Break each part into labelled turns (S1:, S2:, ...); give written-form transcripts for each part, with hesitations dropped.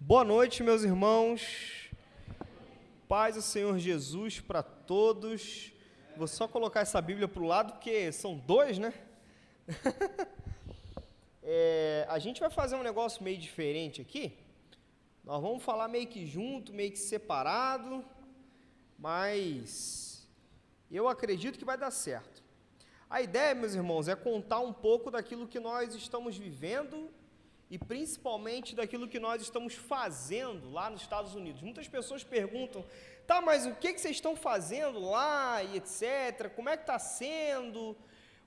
S1: Boa noite, meus irmãos. Paz do Senhor Jesus para todos. Vou só colocar essa Bíblia para o lado, porque são dois, né? A gente vai fazer um negócio meio diferente aqui. Nós vamos falar meio que junto, meio que separado, mas eu acredito que vai dar certo. A ideia, meus irmãos, é contar um pouco daquilo que nós estamos vivendo e principalmente daquilo que nós estamos fazendo lá nos Estados Unidos. Muitas pessoas perguntam, tá, mas o que vocês estão fazendo lá e etc, como é que está sendo?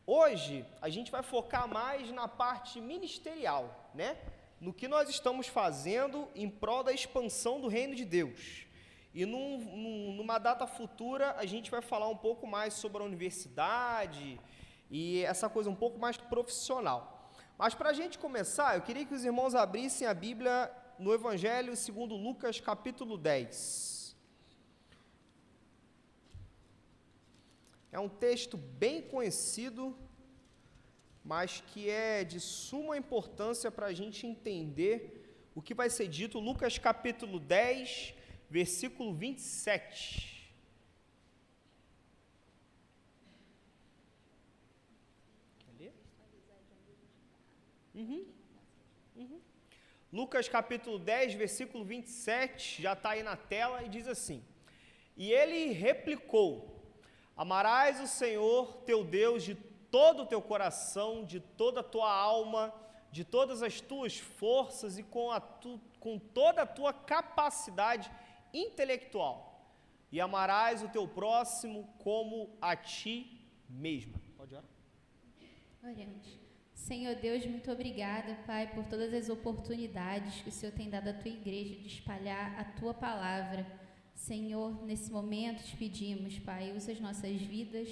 S1: Hoje, a gente vai focar mais na parte ministerial, né? No que nós estamos fazendo em prol da expansão do reino de Deus. E numa data futura, a gente vai falar um pouco mais sobre a universidade e essa coisa um pouco mais profissional. Mas para a gente começar, eu queria que os irmãos abrissem a Bíblia no Evangelho segundo Lucas, capítulo 10. É um texto bem conhecido, mas que é de suma importância para a gente entender o que vai ser dito. Lucas, capítulo 10, versículo 27. Lucas capítulo 10, versículo 27, já está aí na tela e diz assim: E ele replicou: Amarás o Senhor teu Deus de todo o teu coração, de toda a tua alma, de todas as tuas forças e com toda a tua capacidade intelectual, e amarás o teu próximo como a ti mesmo. Pode orar?
S2: Oremos. Senhor Deus, muito obrigada, Pai, por todas as oportunidades que o Senhor tem dado à tua igreja de espalhar a tua palavra. Senhor, nesse momento te pedimos, Pai, usa as nossas vidas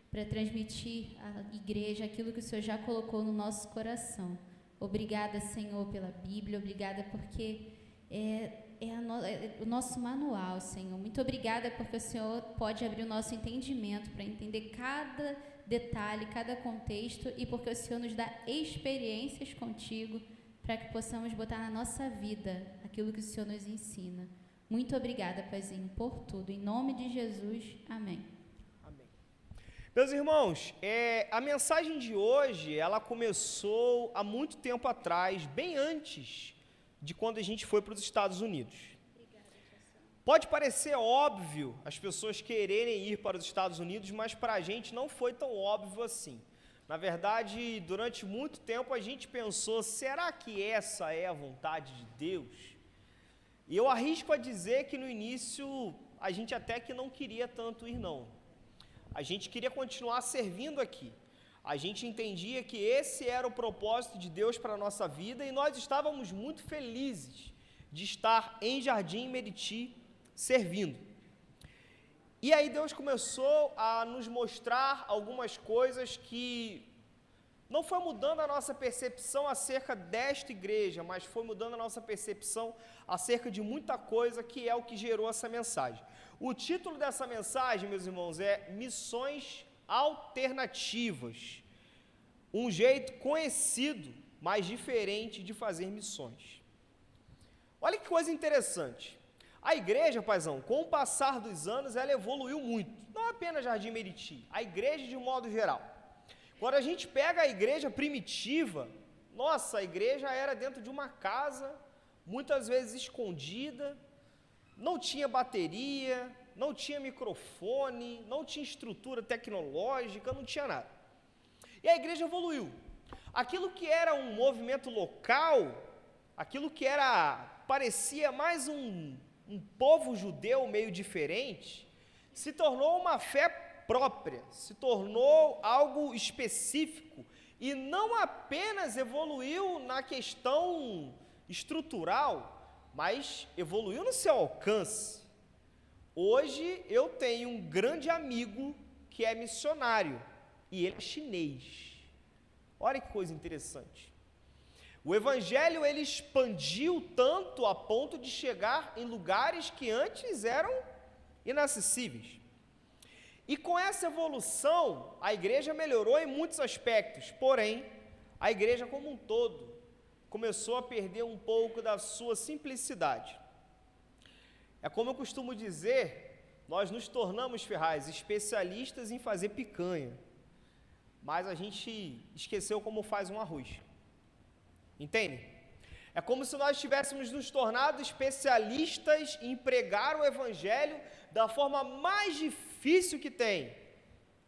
S2: para transmitir à igreja aquilo que o Senhor já colocou no nosso coração. Obrigada, Senhor, pela Bíblia, obrigada porque é o nosso manual, Senhor. Muito obrigada porque o Senhor pode abrir o nosso entendimento para entender cada detalhe, cada contexto, e porque o Senhor nos dá experiências contigo para que possamos botar na nossa vida aquilo que o Senhor nos ensina. Muito obrigada, Paizinho, por tudo. Em nome de Jesus, amém.
S1: Amém. Meus irmãos, a mensagem de hoje, ela começou há muito tempo atrás, bem antes de quando a gente foi para os Estados Unidos. Pode parecer óbvio as pessoas quererem ir para os Estados Unidos, mas para a gente não foi tão óbvio assim. Na verdade, durante muito tempo a gente pensou, será que essa é a vontade de Deus? E eu arrisco a dizer que no início a gente até que não queria tanto ir não. A gente queria continuar servindo aqui. A gente entendia que esse era o propósito de Deus para a nossa vida e nós estávamos muito felizes de estar em Jardim Meriti servindo. E aí Deus começou a nos mostrar algumas coisas que não foi mudando a nossa percepção acerca desta igreja, mas foi mudando a nossa percepção acerca de muita coisa, que é o que gerou essa mensagem. O título dessa mensagem, meus irmãos, é Missões Alternativas. Um jeito conhecido, mas diferente de fazer missões. Olha que coisa interessante. A igreja, paizão, com o passar dos anos, ela evoluiu muito. Não apenas Jardim Meriti, a igreja de um modo geral. Quando a gente pega a igreja primitiva, nossa, a igreja era dentro de uma casa, muitas vezes escondida, não tinha bateria, não tinha microfone, não tinha estrutura tecnológica, não tinha nada. E a igreja evoluiu. Aquilo que era um movimento local, aquilo que parecia mais um povo judeu meio diferente, se tornou uma fé própria, se tornou algo específico e não apenas evoluiu na questão estrutural, mas evoluiu no seu alcance. Hoje eu tenho um grande amigo que é missionário e ele é chinês. Olha que coisa interessante. O evangelho ele expandiu tanto a ponto de chegar em lugares que antes eram inacessíveis. E com essa evolução, a igreja melhorou em muitos aspectos, porém, a igreja como um todo começou a perder um pouco da sua simplicidade. É como eu costumo dizer, nós nos tornamos, Ferraz, especialistas em fazer picanha, mas a gente esqueceu como faz um arroz. Entende? É como se nós tivéssemos nos tornado especialistas em pregar o Evangelho da forma mais difícil que tem,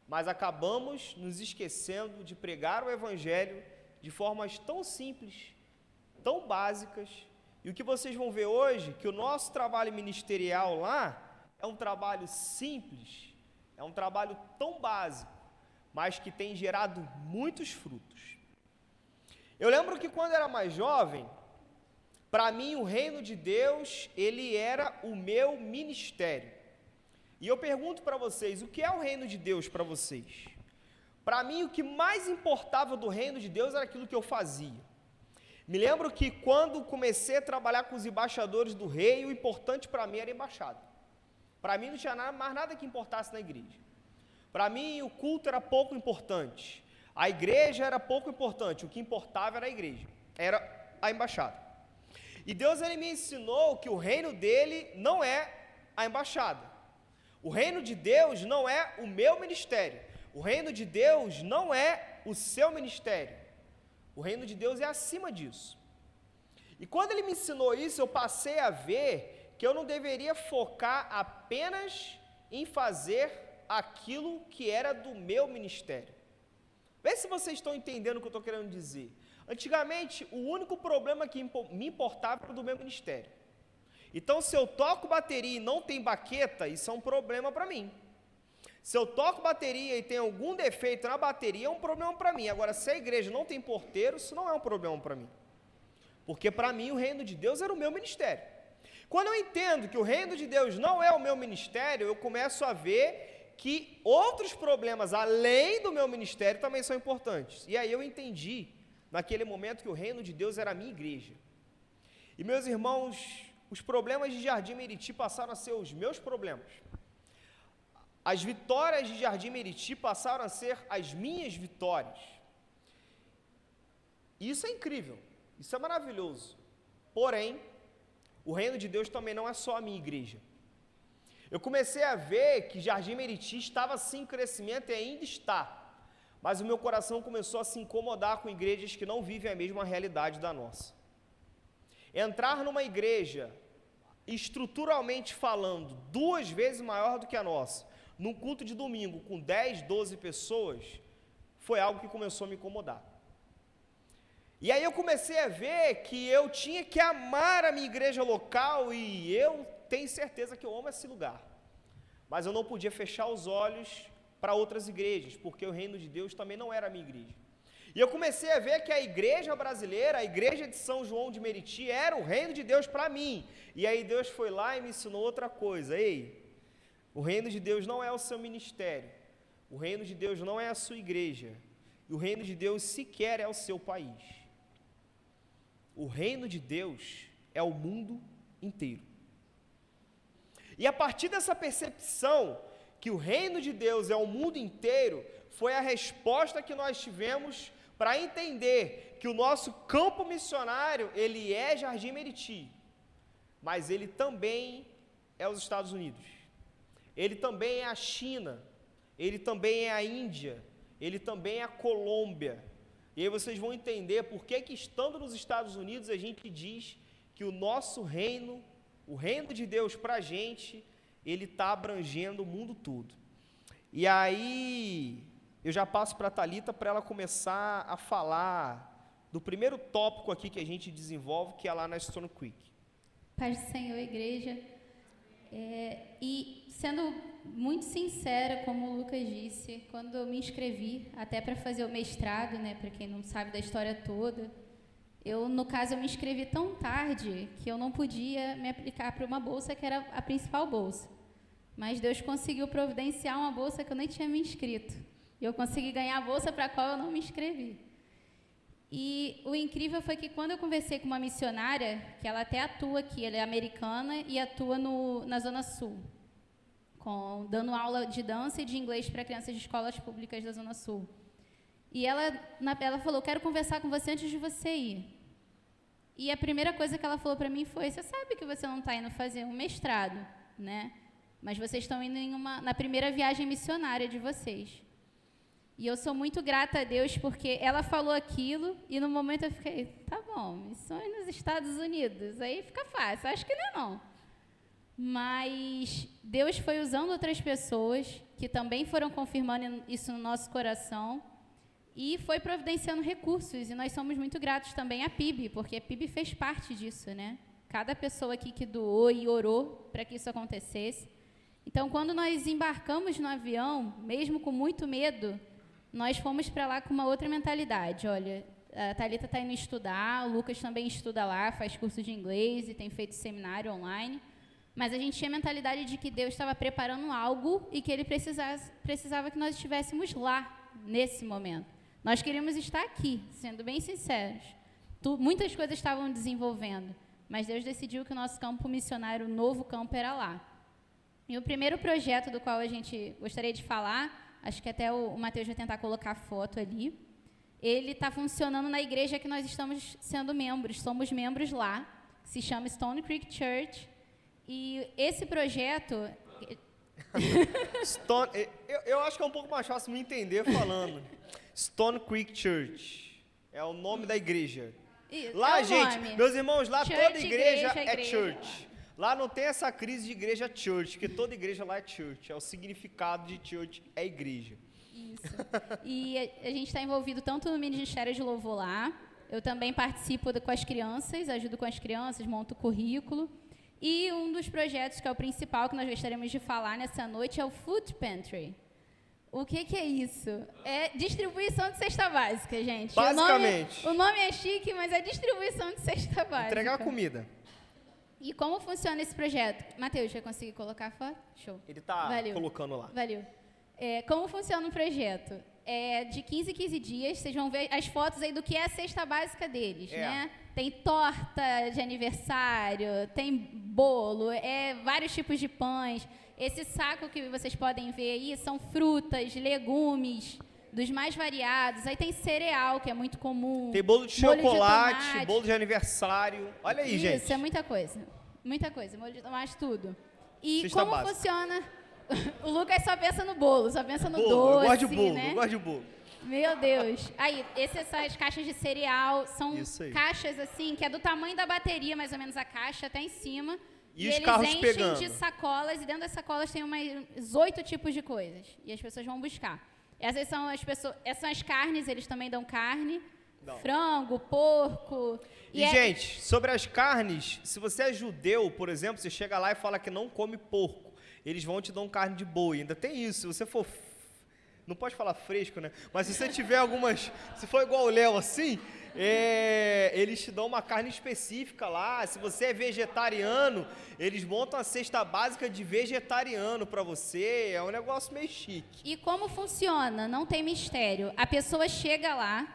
S1: mas acabamos nos esquecendo de pregar o Evangelho de formas tão simples, tão básicas. E o que vocês vão ver hoje, que o nosso trabalho ministerial lá é um trabalho simples, é um trabalho tão básico, mas que tem gerado muitos frutos. Eu lembro que quando eu era mais jovem, para mim o reino de Deus, ele era o meu ministério. E eu pergunto para vocês, o que é o reino de Deus para vocês? Para mim, o que mais importava do reino de Deus era aquilo que eu fazia. Me lembro que quando comecei a trabalhar com os embaixadores do rei, o importante para mim era a embaixada. Para mim não tinha mais nada que importasse na igreja. Para mim o culto era pouco importante. A igreja era pouco importante. O que importava era a igreja, era a embaixada. E Deus ele me ensinou que o reino dele não é a embaixada. O reino de Deus não é o meu ministério. O reino de Deus não é o seu ministério. O reino de Deus é acima disso. E quando ele me ensinou isso, eu passei a ver que eu não deveria focar apenas em fazer aquilo que era do meu ministério. Vê se vocês estão entendendo o que eu estou querendo dizer. Antigamente, o único problema que me importava era do meu ministério. Então, se eu toco bateria e não tem baqueta, isso é um problema para mim. Se eu toco bateria e tem algum defeito na bateria, é um problema para mim. Agora, se a igreja não tem porteiro, isso não é um problema para mim. Porque para mim o reino de Deus era o meu ministério. Quando eu entendo que o reino de Deus não é o meu ministério, eu começo a ver que outros problemas além do meu ministério também são importantes. E aí eu entendi, naquele momento, que o reino de Deus era a minha igreja. E meus irmãos, os problemas de Jardim Meriti passaram a ser os meus problemas. As vitórias de Jardim Meriti passaram a ser as minhas vitórias. Isso é incrível, isso é maravilhoso. Porém, o reino de Deus também não é só a minha igreja. Eu comecei a ver que Jardim Meriti estava sim em crescimento e ainda está. Mas o meu coração começou a se incomodar com igrejas que não vivem a mesma realidade da nossa. Entrar numa igreja, estruturalmente falando, 2 vezes maior do que a nossa, num culto de domingo com 10, 12 pessoas, foi algo que começou a me incomodar. E aí eu comecei a ver que eu tinha que amar a minha igreja local, e eu tenho certeza que eu amo esse lugar. Mas eu não podia fechar os olhos para outras igrejas, porque o reino de Deus também não era a minha igreja. E eu comecei a ver que a igreja brasileira, a igreja de São João de Meriti, era o reino de Deus para mim. E aí Deus foi lá e me ensinou outra coisa. Ei, o reino de Deus não é o seu ministério. O reino de Deus não é a sua igreja. E o reino de Deus sequer é o seu país. O reino de Deus é o mundo inteiro. E a partir dessa percepção que o reino de Deus é o mundo inteiro, foi a resposta que nós tivemos para entender que o nosso campo missionário, ele é Jardim Meriti, mas ele também é os Estados Unidos, ele também é a China, ele também é a Índia, ele também é a Colômbia. E aí vocês vão entender por que estando nos Estados Unidos a gente diz que o nosso reino, o reino de Deus para a gente, ele está abrangendo o mundo todo. E aí eu já passo para a Thalita para ela começar a falar do primeiro tópico aqui que a gente desenvolve, que é lá na Stone Creek.
S2: Paz do Senhor, igreja. E sendo muito sincera, como o Lucas disse, quando eu me inscrevi, até para fazer o mestrado, né, para quem não sabe da história toda, no caso, eu me inscrevi tão tarde que eu não podia me aplicar para uma bolsa que era a principal bolsa. Mas Deus conseguiu providenciar uma bolsa que eu nem tinha me inscrito. E eu consegui ganhar a bolsa para a qual eu não me inscrevi. E o incrível foi que quando eu conversei com uma missionária, que ela até atua aqui, ela é americana e atua na Zona Sul, dando aula de dança e de inglês para crianças de escolas públicas da Zona Sul. E ela falou, quero conversar com você antes de você ir. E a primeira coisa que ela falou para mim foi: você sabe que você não está indo fazer um mestrado, né? Mas vocês estão indo na primeira viagem missionária de vocês. E eu sou muito grata a Deus, porque ela falou aquilo e no momento eu fiquei: tá bom, missões nos Estados Unidos, aí fica fácil, acho que não. Mas Deus foi usando outras pessoas que também foram confirmando isso no nosso coração e foi providenciando recursos, e nós somos muito gratos também à PIB, porque a PIB fez parte disso, né? Cada pessoa aqui que doou e orou para que isso acontecesse. Então, quando nós embarcamos no avião, mesmo com muito medo, nós fomos para lá com uma outra mentalidade. Olha, a Thalita está indo estudar, o Lucas também estuda lá, faz curso de inglês e tem feito seminário online, mas a gente tinha a mentalidade de que Deus estava preparando algo e que Ele precisava que nós estivéssemos lá, nesse momento. Nós queríamos estar aqui, sendo bem sinceros. Muitas coisas estavam desenvolvendo, mas Deus decidiu que o nosso campo missionário, o novo campo, era lá. E o primeiro projeto do qual a gente gostaria de falar, acho que até o Matheus vai tentar colocar a foto ali, ele está funcionando na igreja que nós estamos sendo membros, somos membros lá, se chama Stone Creek Church, e esse projeto...
S1: eu acho que é um pouco mais fácil me entender falando. Stone Creek Church é o nome da igreja.
S2: Isso,
S1: lá,
S2: é
S1: gente,
S2: nome.
S1: meus irmãos, lá
S2: Church,
S1: toda igreja é
S2: igreja.
S1: church. Lá não tem essa crise de igreja church, porque toda igreja lá é church. É o significado de church, é igreja.
S2: Isso. E a gente está envolvido tanto no Ministério de Louvor lá, eu também participo com as crianças, ajudo com as crianças, monto o currículo. E um dos projetos, que é o principal que nós gostaríamos de falar nessa noite, é o Food Pantry. O que é isso? É distribuição de cesta básica, gente.
S1: Basicamente.
S2: O nome é chique, mas é distribuição de cesta básica.
S1: Entregar comida.
S2: E como funciona esse projeto? Matheus, vai conseguir colocar a foto? Show.
S1: Ele está colocando lá.
S2: Valeu. Como funciona o projeto? De 15 em 15 dias, vocês vão ver as fotos aí do que é a cesta básica deles, né? Tem torta de aniversário, tem bolo, vários tipos de pães. Esse saco que vocês podem ver aí são frutas, legumes, dos mais variados. Aí tem cereal, que é muito comum.
S1: Tem bolo de chocolate, bolo de aniversário. Olha aí, gente.
S2: Isso, é muita coisa. Muita coisa, molho de tomate, tudo. E
S1: cesta
S2: como
S1: básica.
S2: Funciona... O Lucas só pensa no bolo, só pensa no
S1: bolo,
S2: doce,
S1: eu gosto de bolo,
S2: né?
S1: eu gosto de bolo.
S2: Meu Deus. Aí, essas caixas de cereal são caixas assim, que é do tamanho da bateria, mais ou menos a caixa, até em cima.
S1: E os carros
S2: eles enchem
S1: pegando.
S2: de sacolas, e dentro das sacolas tem umas 8 tipos de coisas. E as pessoas vão buscar. Essas são as carnes, eles também dão carne. Não. Frango, porco.
S1: E gente, sobre as carnes, se você é judeu, por exemplo, você chega lá e fala que não come porco. Eles vão te dar carne de boi, ainda tem isso, se você for, não pode falar fresco, né, mas se você tiver se for igual o Léo assim, eles te dão uma carne específica lá. Se você é vegetariano, eles montam a cesta básica de vegetariano para você, é um negócio meio chique.
S2: E como funciona? Não tem mistério, a pessoa chega lá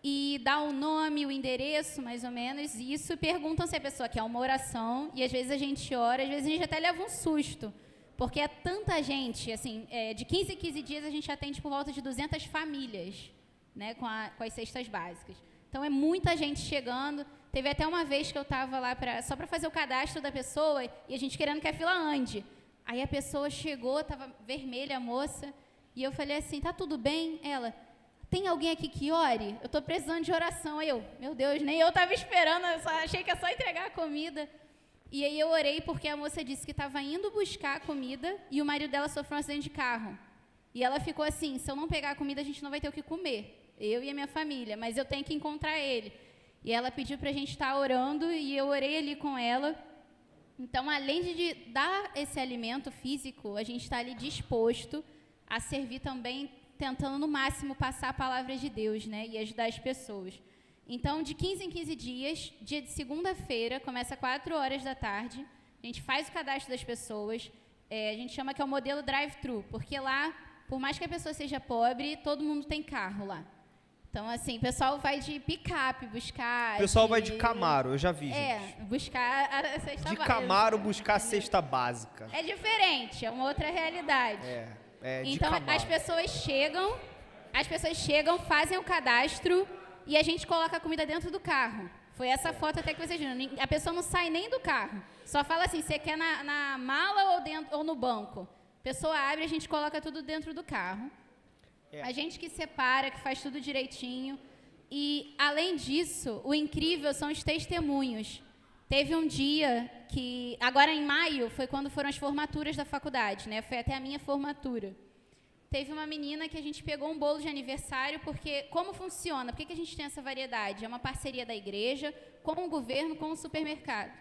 S2: e dá o nome, o endereço, mais ou menos, isso, e perguntam se a pessoa quer uma oração, e às vezes a gente ora, às vezes a gente até leva um susto, porque é tanta gente, assim, de 15 em 15 dias a gente atende por volta de 200 famílias, né, com as cestas básicas. Então, é muita gente chegando. Teve até uma vez que eu estava lá só para fazer o cadastro da pessoa, e a gente querendo que a fila ande. Aí a pessoa chegou, estava vermelha a moça, e eu falei assim, tá tudo bem? Ela, tem alguém aqui que ore? Eu estou precisando de oração. Aí eu, meu Deus, nem eu estava esperando, achei que é só entregar a comida. E aí eu orei porque a moça disse que estava indo buscar a comida e o marido dela sofreu um acidente de carro. E ela ficou assim, se eu não pegar a comida, a gente não vai ter o que comer. Eu e a minha família, mas eu tenho que encontrar ele. E ela pediu para a gente estar orando e eu orei ali com ela. Então, além de dar esse alimento físico, a gente está ali disposto a servir também, tentando no máximo passar a palavra de Deus, né, e ajudar as pessoas. Então, de 15 em 15 dias, dia de segunda-feira, começa às 4 da tarde, a gente faz o cadastro das pessoas, a gente chama que é o modelo drive-thru, porque lá, por mais que a pessoa seja pobre, todo mundo tem carro lá. Então, assim, o pessoal vai de picape buscar...
S1: O pessoal vai de Camaro, eu já vi, gente.
S2: Buscar a cesta básica.
S1: De Camaro buscar a cesta básica.
S2: É diferente, é uma outra realidade.
S1: De
S2: então,
S1: Camaro.
S2: as pessoas chegam, fazem o cadastro e a gente coloca a comida dentro do carro. Foi essa foto até que vocês viram. A pessoa não sai nem do carro. Só fala assim, você quer na mala ou no banco? A pessoa abre, a gente coloca tudo dentro do carro. A gente que separa, que faz tudo direitinho. E, além disso, o incrível são os testemunhos. Teve um dia que, agora em maio, foi quando foram as formaturas da faculdade, né? Foi até a minha formatura. Teve uma menina que a gente pegou um bolo de aniversário, porque como funciona? Por que a gente tem essa variedade? É uma parceria da igreja com o governo, com o supermercado.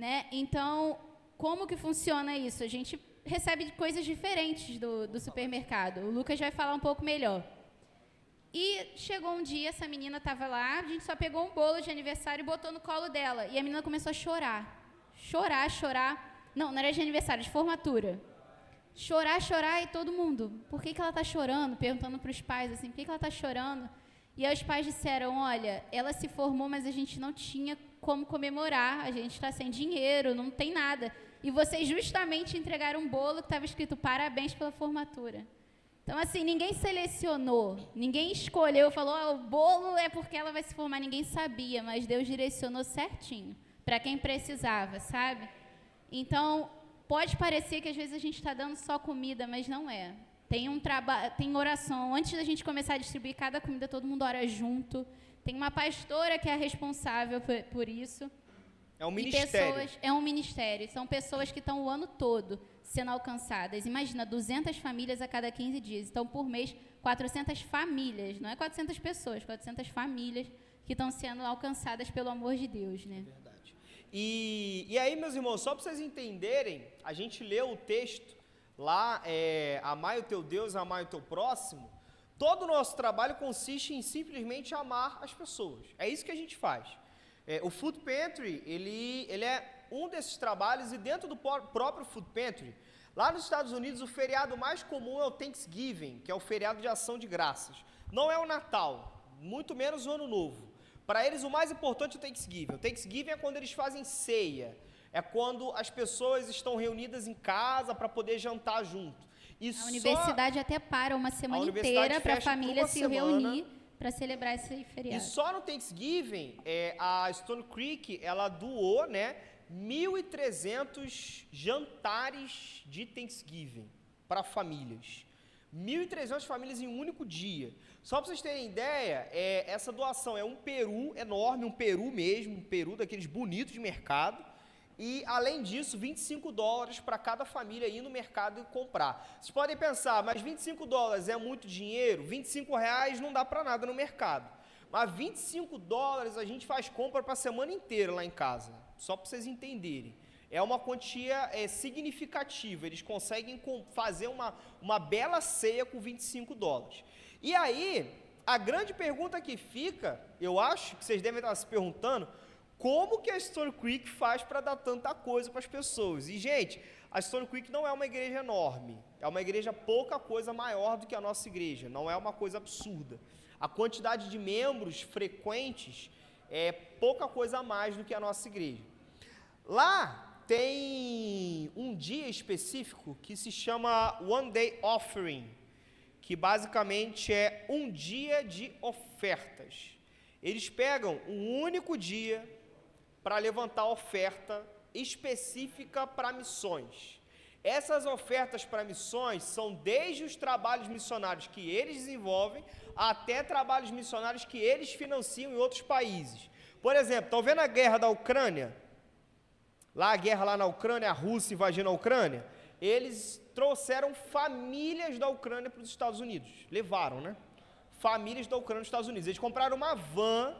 S2: Né? Então, como que funciona isso? A gente recebe coisas diferentes do supermercado. O Lucas vai falar um pouco melhor. E chegou um dia, essa menina estava lá, a gente só pegou um bolo de aniversário e botou no colo dela. E a menina começou a chorar. Chorar. Não era de aniversário, de formatura. Chorar, e todo mundo, por que ela está chorando? Perguntando para os pais, assim, por que ela está chorando? E aí os pais disseram, olha, ela se formou, mas a gente não tinha como comemorar, a gente está sem dinheiro, não tem nada. E vocês justamente entregaram um bolo que estava escrito parabéns pela formatura. Então, assim, ninguém selecionou, ninguém escolheu, falou, o bolo é porque ela vai se formar, ninguém sabia, mas Deus direcionou certinho para quem precisava, sabe? Então, pode parecer que às vezes a gente está dando só comida, mas não é. Tem oração. Antes da gente começar a distribuir cada comida, todo mundo ora junto. Tem uma pastora que é responsável por isso.
S1: É um ministério.
S2: É um ministério. São pessoas que estão o ano todo sendo alcançadas. Imagina, 200 famílias a cada 15 dias. Então, por mês, 400 famílias. Não é 400 pessoas, 400 famílias que estão sendo alcançadas pelo amor de Deus, né?
S1: Verdade. E aí, meus irmãos, só para vocês entenderem, a gente leu o texto lá, amai o teu Deus, amai o teu próximo. Todo o nosso trabalho consiste em simplesmente amar as pessoas. É isso que a gente faz. O Food Pantry, ele é um desses trabalhos, e dentro do próprio Food Pantry, lá nos Estados Unidos, o feriado mais comum é o Thanksgiving, que é o feriado de ação de graças. Não é o Natal, muito menos o Ano Novo. Para eles, o mais importante é o Thanksgiving. O Thanksgiving é quando eles fazem ceia, é quando as pessoas estão reunidas em casa para poder jantar junto.
S2: A universidade até para uma semana inteira para a família se reunir para celebrar esse feriado.
S1: E só no Thanksgiving, a Stone Creek, ela doou, né, 1.300 jantares de Thanksgiving para famílias. 1.300 famílias em um único dia. Só para vocês terem ideia, essa doação é um peru enorme, um peru mesmo, um peru daqueles bonitos de mercado. E, além disso, $25 para cada família ir no mercado e comprar. Vocês podem pensar, mas $25 é muito dinheiro? R$25 não dá para nada no mercado. Mas $25 a gente faz compra para a semana inteira lá em casa. Só para vocês entenderem. É uma quantia significativa. Eles conseguem fazer uma bela ceia com $25. E aí, a grande pergunta que fica, eu acho que vocês devem estar se perguntando, como que a Stone Creek faz para dar tanta coisa para as pessoas? E, gente, a Stone Creek não é uma igreja enorme. É uma igreja pouca coisa maior do que a nossa igreja. Não é uma coisa absurda. A quantidade de membros frequentes é pouca coisa a mais do que a nossa igreja. Lá tem um dia específico que se chama One Day Offering, que basicamente é um dia de ofertas. Eles pegam um único dia para levantar oferta específica para missões. Essas ofertas para missões são desde os trabalhos missionários que eles desenvolvem até trabalhos missionários que eles financiam em outros países. Por exemplo, estão vendo a guerra da Ucrânia? Lá a guerra lá na Ucrânia, a Rússia invadindo a Ucrânia, eles trouxeram famílias da Ucrânia para os Estados Unidos. Levaram, né? Famílias da Ucrânia nos Estados Unidos. Eles compraram uma van,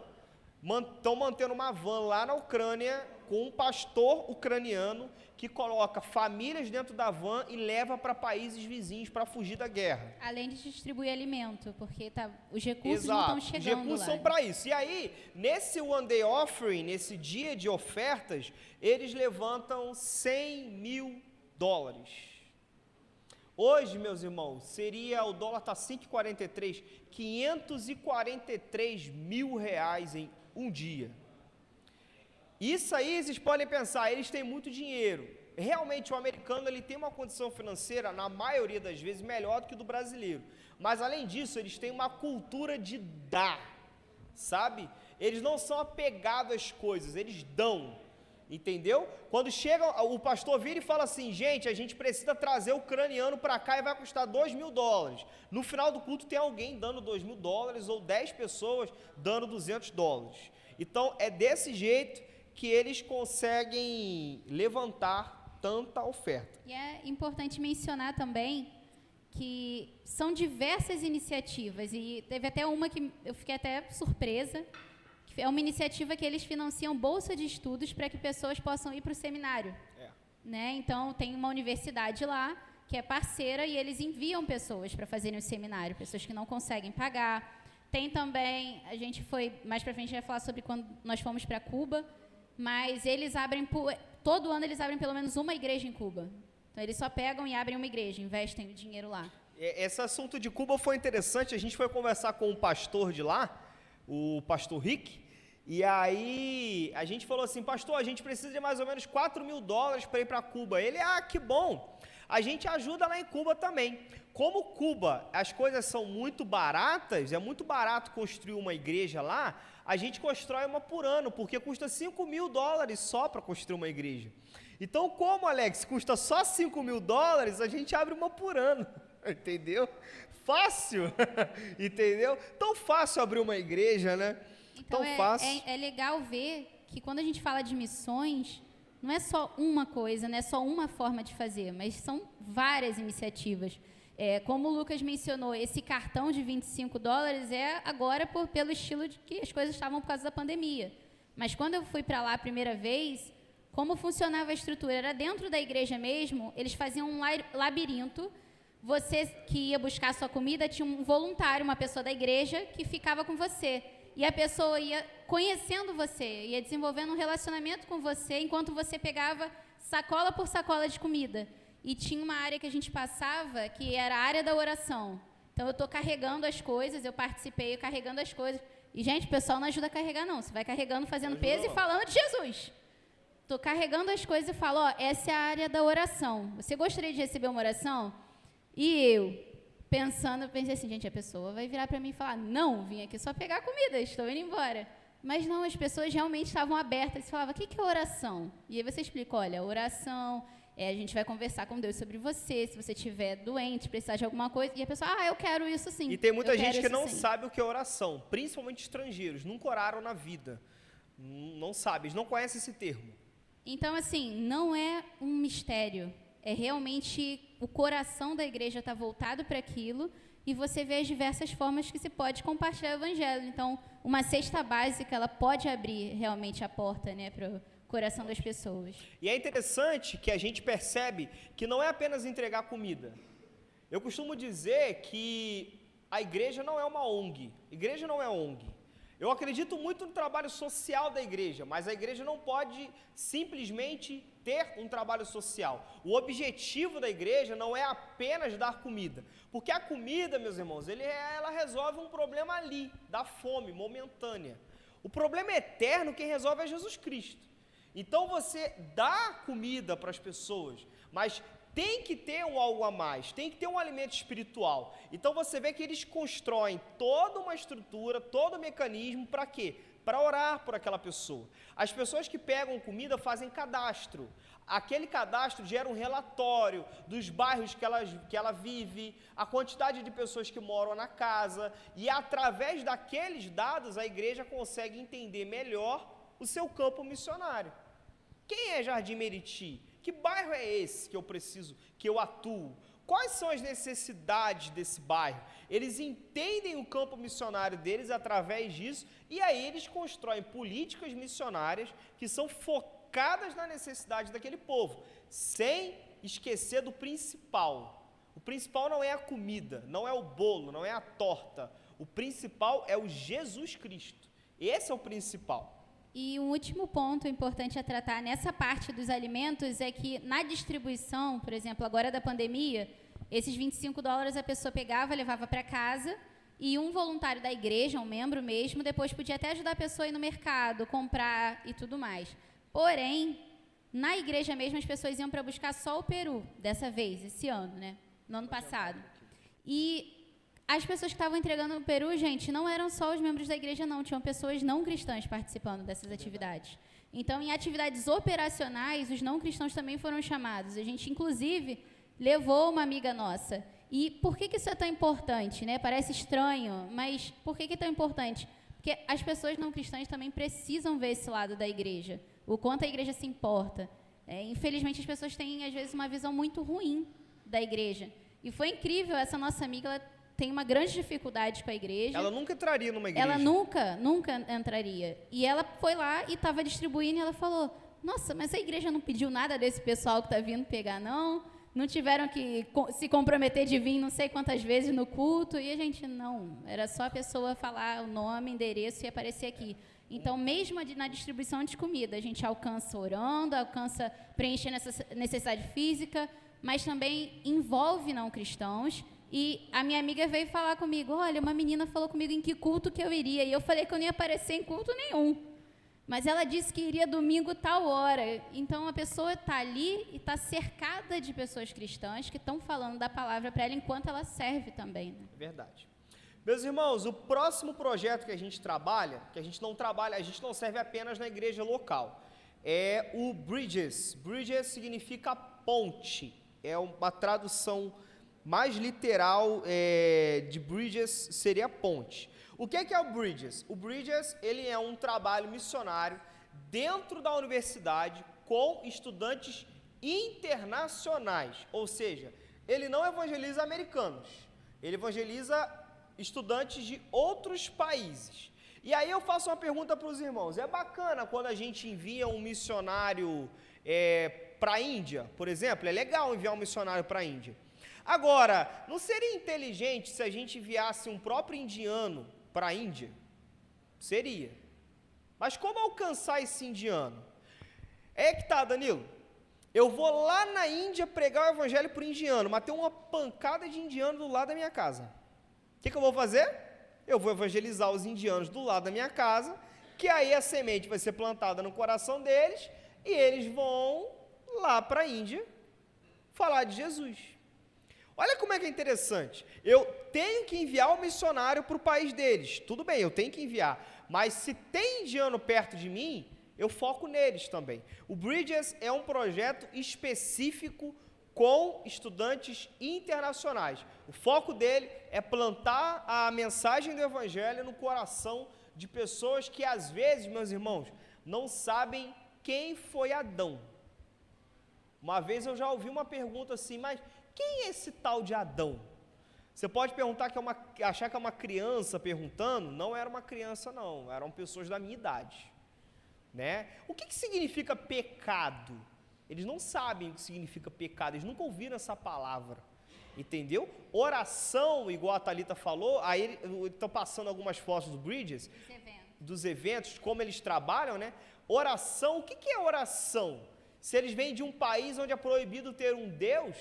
S1: estão mantendo uma van lá na Ucrânia com um pastor ucraniano que coloca famílias dentro da van e leva para países vizinhos para fugir da guerra.
S2: Além de distribuir alimento, porque os recursos não estão chegando lá.
S1: Os recursos são para isso. E aí, nesse One Day Offering, nesse dia de ofertas, eles levantam $100 mil. Hoje, meus irmãos, o dólar está 5,43, R$543 mil em um dia. Isso aí, vocês podem pensar, eles têm muito dinheiro. Realmente, o americano ele tem uma condição financeira, na maioria das vezes, melhor do que o do brasileiro. Mas, além disso, eles têm uma cultura de dar, sabe? eles não são apegados às coisas, eles dão. Entendeu? Quando chega, o pastor vira e fala assim, gente, a gente precisa trazer o ucraniano para cá e vai custar $2.000. No final do culto tem alguém dando $2.000 ou 10 pessoas dando $200. Então, é desse jeito que eles conseguem levantar tanta oferta.
S2: E é importante mencionar também que são diversas iniciativas, e teve até uma que eu fiquei até surpresa, que é uma iniciativa que eles financiam bolsa de estudos para que pessoas possam ir para o seminário. Né? Então, tem uma universidade lá que é parceira e eles enviam pessoas para fazerem o seminário, pessoas que não conseguem pagar. Tem também, a gente foi, mais para frente a gente vai falar sobre quando nós fomos para Cuba, mas eles abrem, todo ano eles abrem pelo menos uma igreja em Cuba. Então, eles só pegam e abrem uma igreja, investem o dinheiro lá.
S1: Esse assunto de Cuba foi interessante, a gente foi conversar com um pastor de lá, o pastor Rick, e aí a gente falou assim, pastor, a gente precisa de mais ou menos $4.000 para ir para Cuba. Ele, que bom, a gente ajuda lá em Cuba também. Como Cuba, as coisas são muito baratas, é muito barato construir uma igreja lá, a gente constrói uma por ano, porque custa $5.000 só para construir uma igreja. Então, como, Alex, custa só $5.000, a gente abre uma por ano, entendeu? Fácil, entendeu? Tão fácil abrir uma igreja, né?
S2: Então,
S1: Tão fácil.
S2: É legal ver que quando a gente fala de missões, não é só uma coisa, não é só uma forma de fazer, mas são várias iniciativas. Como o Lucas mencionou, esse cartão de $25 é agora pelo estilo de que as coisas estavam por causa da pandemia. Mas quando eu fui para lá a primeira vez, como funcionava a estrutura? Era dentro da igreja mesmo, eles faziam um labirinto. Você que ia buscar a sua comida, tinha um voluntário, uma pessoa da igreja, que ficava com você. E a pessoa ia conhecendo você, ia desenvolvendo um relacionamento com você, enquanto você pegava sacola por sacola de comida. E tinha uma área que a gente passava, que era a área da oração. Então, eu estou carregando as coisas, eu participei carregando as coisas. E, gente, o pessoal não ajuda a carregar, não. Você vai carregando, fazendo peso e falando de Jesus. Estou carregando as coisas e falo, essa é a área da oração. Você gostaria de receber uma oração? E eu pensei assim, gente, a pessoa vai virar para mim e falar, não, vim aqui só pegar comida, estou indo embora. Mas não, as pessoas realmente estavam abertas e falavam, o que é oração? E aí você explica, olha, oração, a gente vai conversar com Deus sobre você, se você estiver doente, precisar de alguma coisa, e a pessoa, eu quero isso sim.
S1: E tem muita gente que não sabe o que é oração, principalmente estrangeiros, nunca oraram na vida, não sabe, eles não conhecem esse termo.
S2: Então, assim, não é um mistério, é realmente o coração da igreja está voltado para aquilo e você vê as diversas formas que se pode compartilhar o evangelho. Então, uma cesta básica, ela pode abrir realmente a porta, né, para o coração das pessoas.
S1: E é interessante que a gente percebe que não é apenas entregar comida. Eu costumo dizer que a igreja não é uma ONG. Igreja não é ONG. Eu acredito muito no trabalho social da igreja, mas a igreja não pode simplesmente ter um trabalho social. O objetivo da igreja não é apenas dar comida, porque a comida, meus irmãos, ela resolve um problema ali, da fome momentânea. O problema eterno, quem resolve é Jesus Cristo. Então você dá comida para as pessoas, mas tem que ter algo a mais, tem que ter um alimento espiritual. Então você vê que eles constroem toda uma estrutura, todo um mecanismo para quê? Para orar por aquela pessoa. As pessoas que pegam comida fazem cadastro. Aquele cadastro gera um relatório dos bairros que ela vive, a quantidade de pessoas que moram na casa, e através daqueles dados a igreja consegue entender melhor o seu campo missionário. Quem é Jardim Meriti? Que bairro é esse que eu preciso, que eu atuo? Quais são as necessidades desse bairro? Eles entendem o campo missionário deles através disso e aí eles constroem políticas missionárias que são focadas na necessidade daquele povo, sem esquecer do principal. O principal não é a comida, não é o bolo, não é a torta. O principal é o Jesus Cristo. Esse é o principal.
S2: E um último ponto importante a tratar nessa parte dos alimentos é que na distribuição, por exemplo, agora da pandemia, esses $25 a pessoa pegava, levava para casa e um voluntário da igreja, um membro mesmo, depois podia até ajudar a pessoa a ir no mercado, comprar e tudo mais. Porém, na igreja mesmo as pessoas iam para buscar só o peru, dessa vez, esse ano, né? No ano passado. E As pessoas que estavam entregando no Peru, gente, não eram só os membros da igreja, não. Tinham pessoas não cristãs participando dessas atividades. Então, em atividades operacionais, os não cristãos também foram chamados. A gente, inclusive, levou uma amiga nossa. E por que isso é tão importante, né? Parece estranho, mas por que é tão importante? Porque as pessoas não cristãs também precisam ver esse lado da igreja, o quanto a igreja se importa. Infelizmente, as pessoas têm, às vezes, uma visão muito ruim da igreja. E foi incrível, essa nossa amiga, ela tem uma grande dificuldade com a igreja.
S1: Ela nunca entraria numa igreja.
S2: Ela nunca entraria. E ela foi lá e estava distribuindo, e ela falou, nossa, mas a igreja não pediu nada desse pessoal que está vindo pegar, não? Não tiveram que se comprometer de vir não sei quantas vezes no culto? E a gente, não, era só a pessoa falar o nome, endereço e aparecer aqui. Então, mesmo na distribuição de comida, a gente alcança orando, alcança preenchendo essa necessidade física, mas também envolve não cristãos. E a minha amiga veio falar comigo, olha, uma menina falou comigo em que culto que eu iria, e eu falei que eu não ia aparecer em culto nenhum. Mas ela disse que iria domingo tal hora. Então, a pessoa está ali e está cercada de pessoas cristãs que estão falando da palavra para ela enquanto ela serve também. Né?
S1: Verdade. Meus irmãos, o próximo projeto que a gente trabalha, que a gente não serve apenas na igreja local, é o Bridges. Bridges significa ponte. É uma tradução mais literal de Bridges seria ponte. O que é o Bridges? O Bridges ele é um trabalho missionário dentro da universidade com estudantes internacionais, ou seja, ele não evangeliza americanos, ele evangeliza estudantes de outros países. E aí eu faço uma pergunta para os irmãos, é bacana quando a gente envia um missionário para a Índia, por exemplo, é legal enviar um missionário para a Índia. Agora, não seria inteligente se a gente enviasse um próprio indiano para a Índia? Seria. Mas como alcançar esse indiano? É que tá, Danilo. Eu vou lá na Índia pregar o evangelho para o indiano, mas tem uma pancada de indiano do lado da minha casa. O que eu vou fazer? Eu vou evangelizar os indianos do lado da minha casa, que aí a semente vai ser plantada no coração deles, e eles vão lá para a Índia falar de Jesus. Olha como é que é interessante. Eu tenho que enviar o missionário para o país deles. Tudo bem, eu tenho que enviar. Mas se tem indiano perto de mim, eu foco neles também. O Bridges é um projeto específico com estudantes internacionais. O foco dele é plantar a mensagem do Evangelho no coração de pessoas que, às vezes, meus irmãos, não sabem quem foi Adão. Uma vez eu já ouvi uma pergunta assim, mas quem é esse tal de Adão? Você pode perguntar achar que é uma criança perguntando, não era uma criança não, eram pessoas da minha idade. Né? O que significa pecado? Eles não sabem o que significa pecado, eles nunca ouviram essa palavra, entendeu? Oração, igual a Thalita falou, aí estão passando algumas fotos do Bridges, dos eventos, como eles trabalham, né? Oração, o que é oração? Se eles vêm de um país onde é proibido ter um Deus,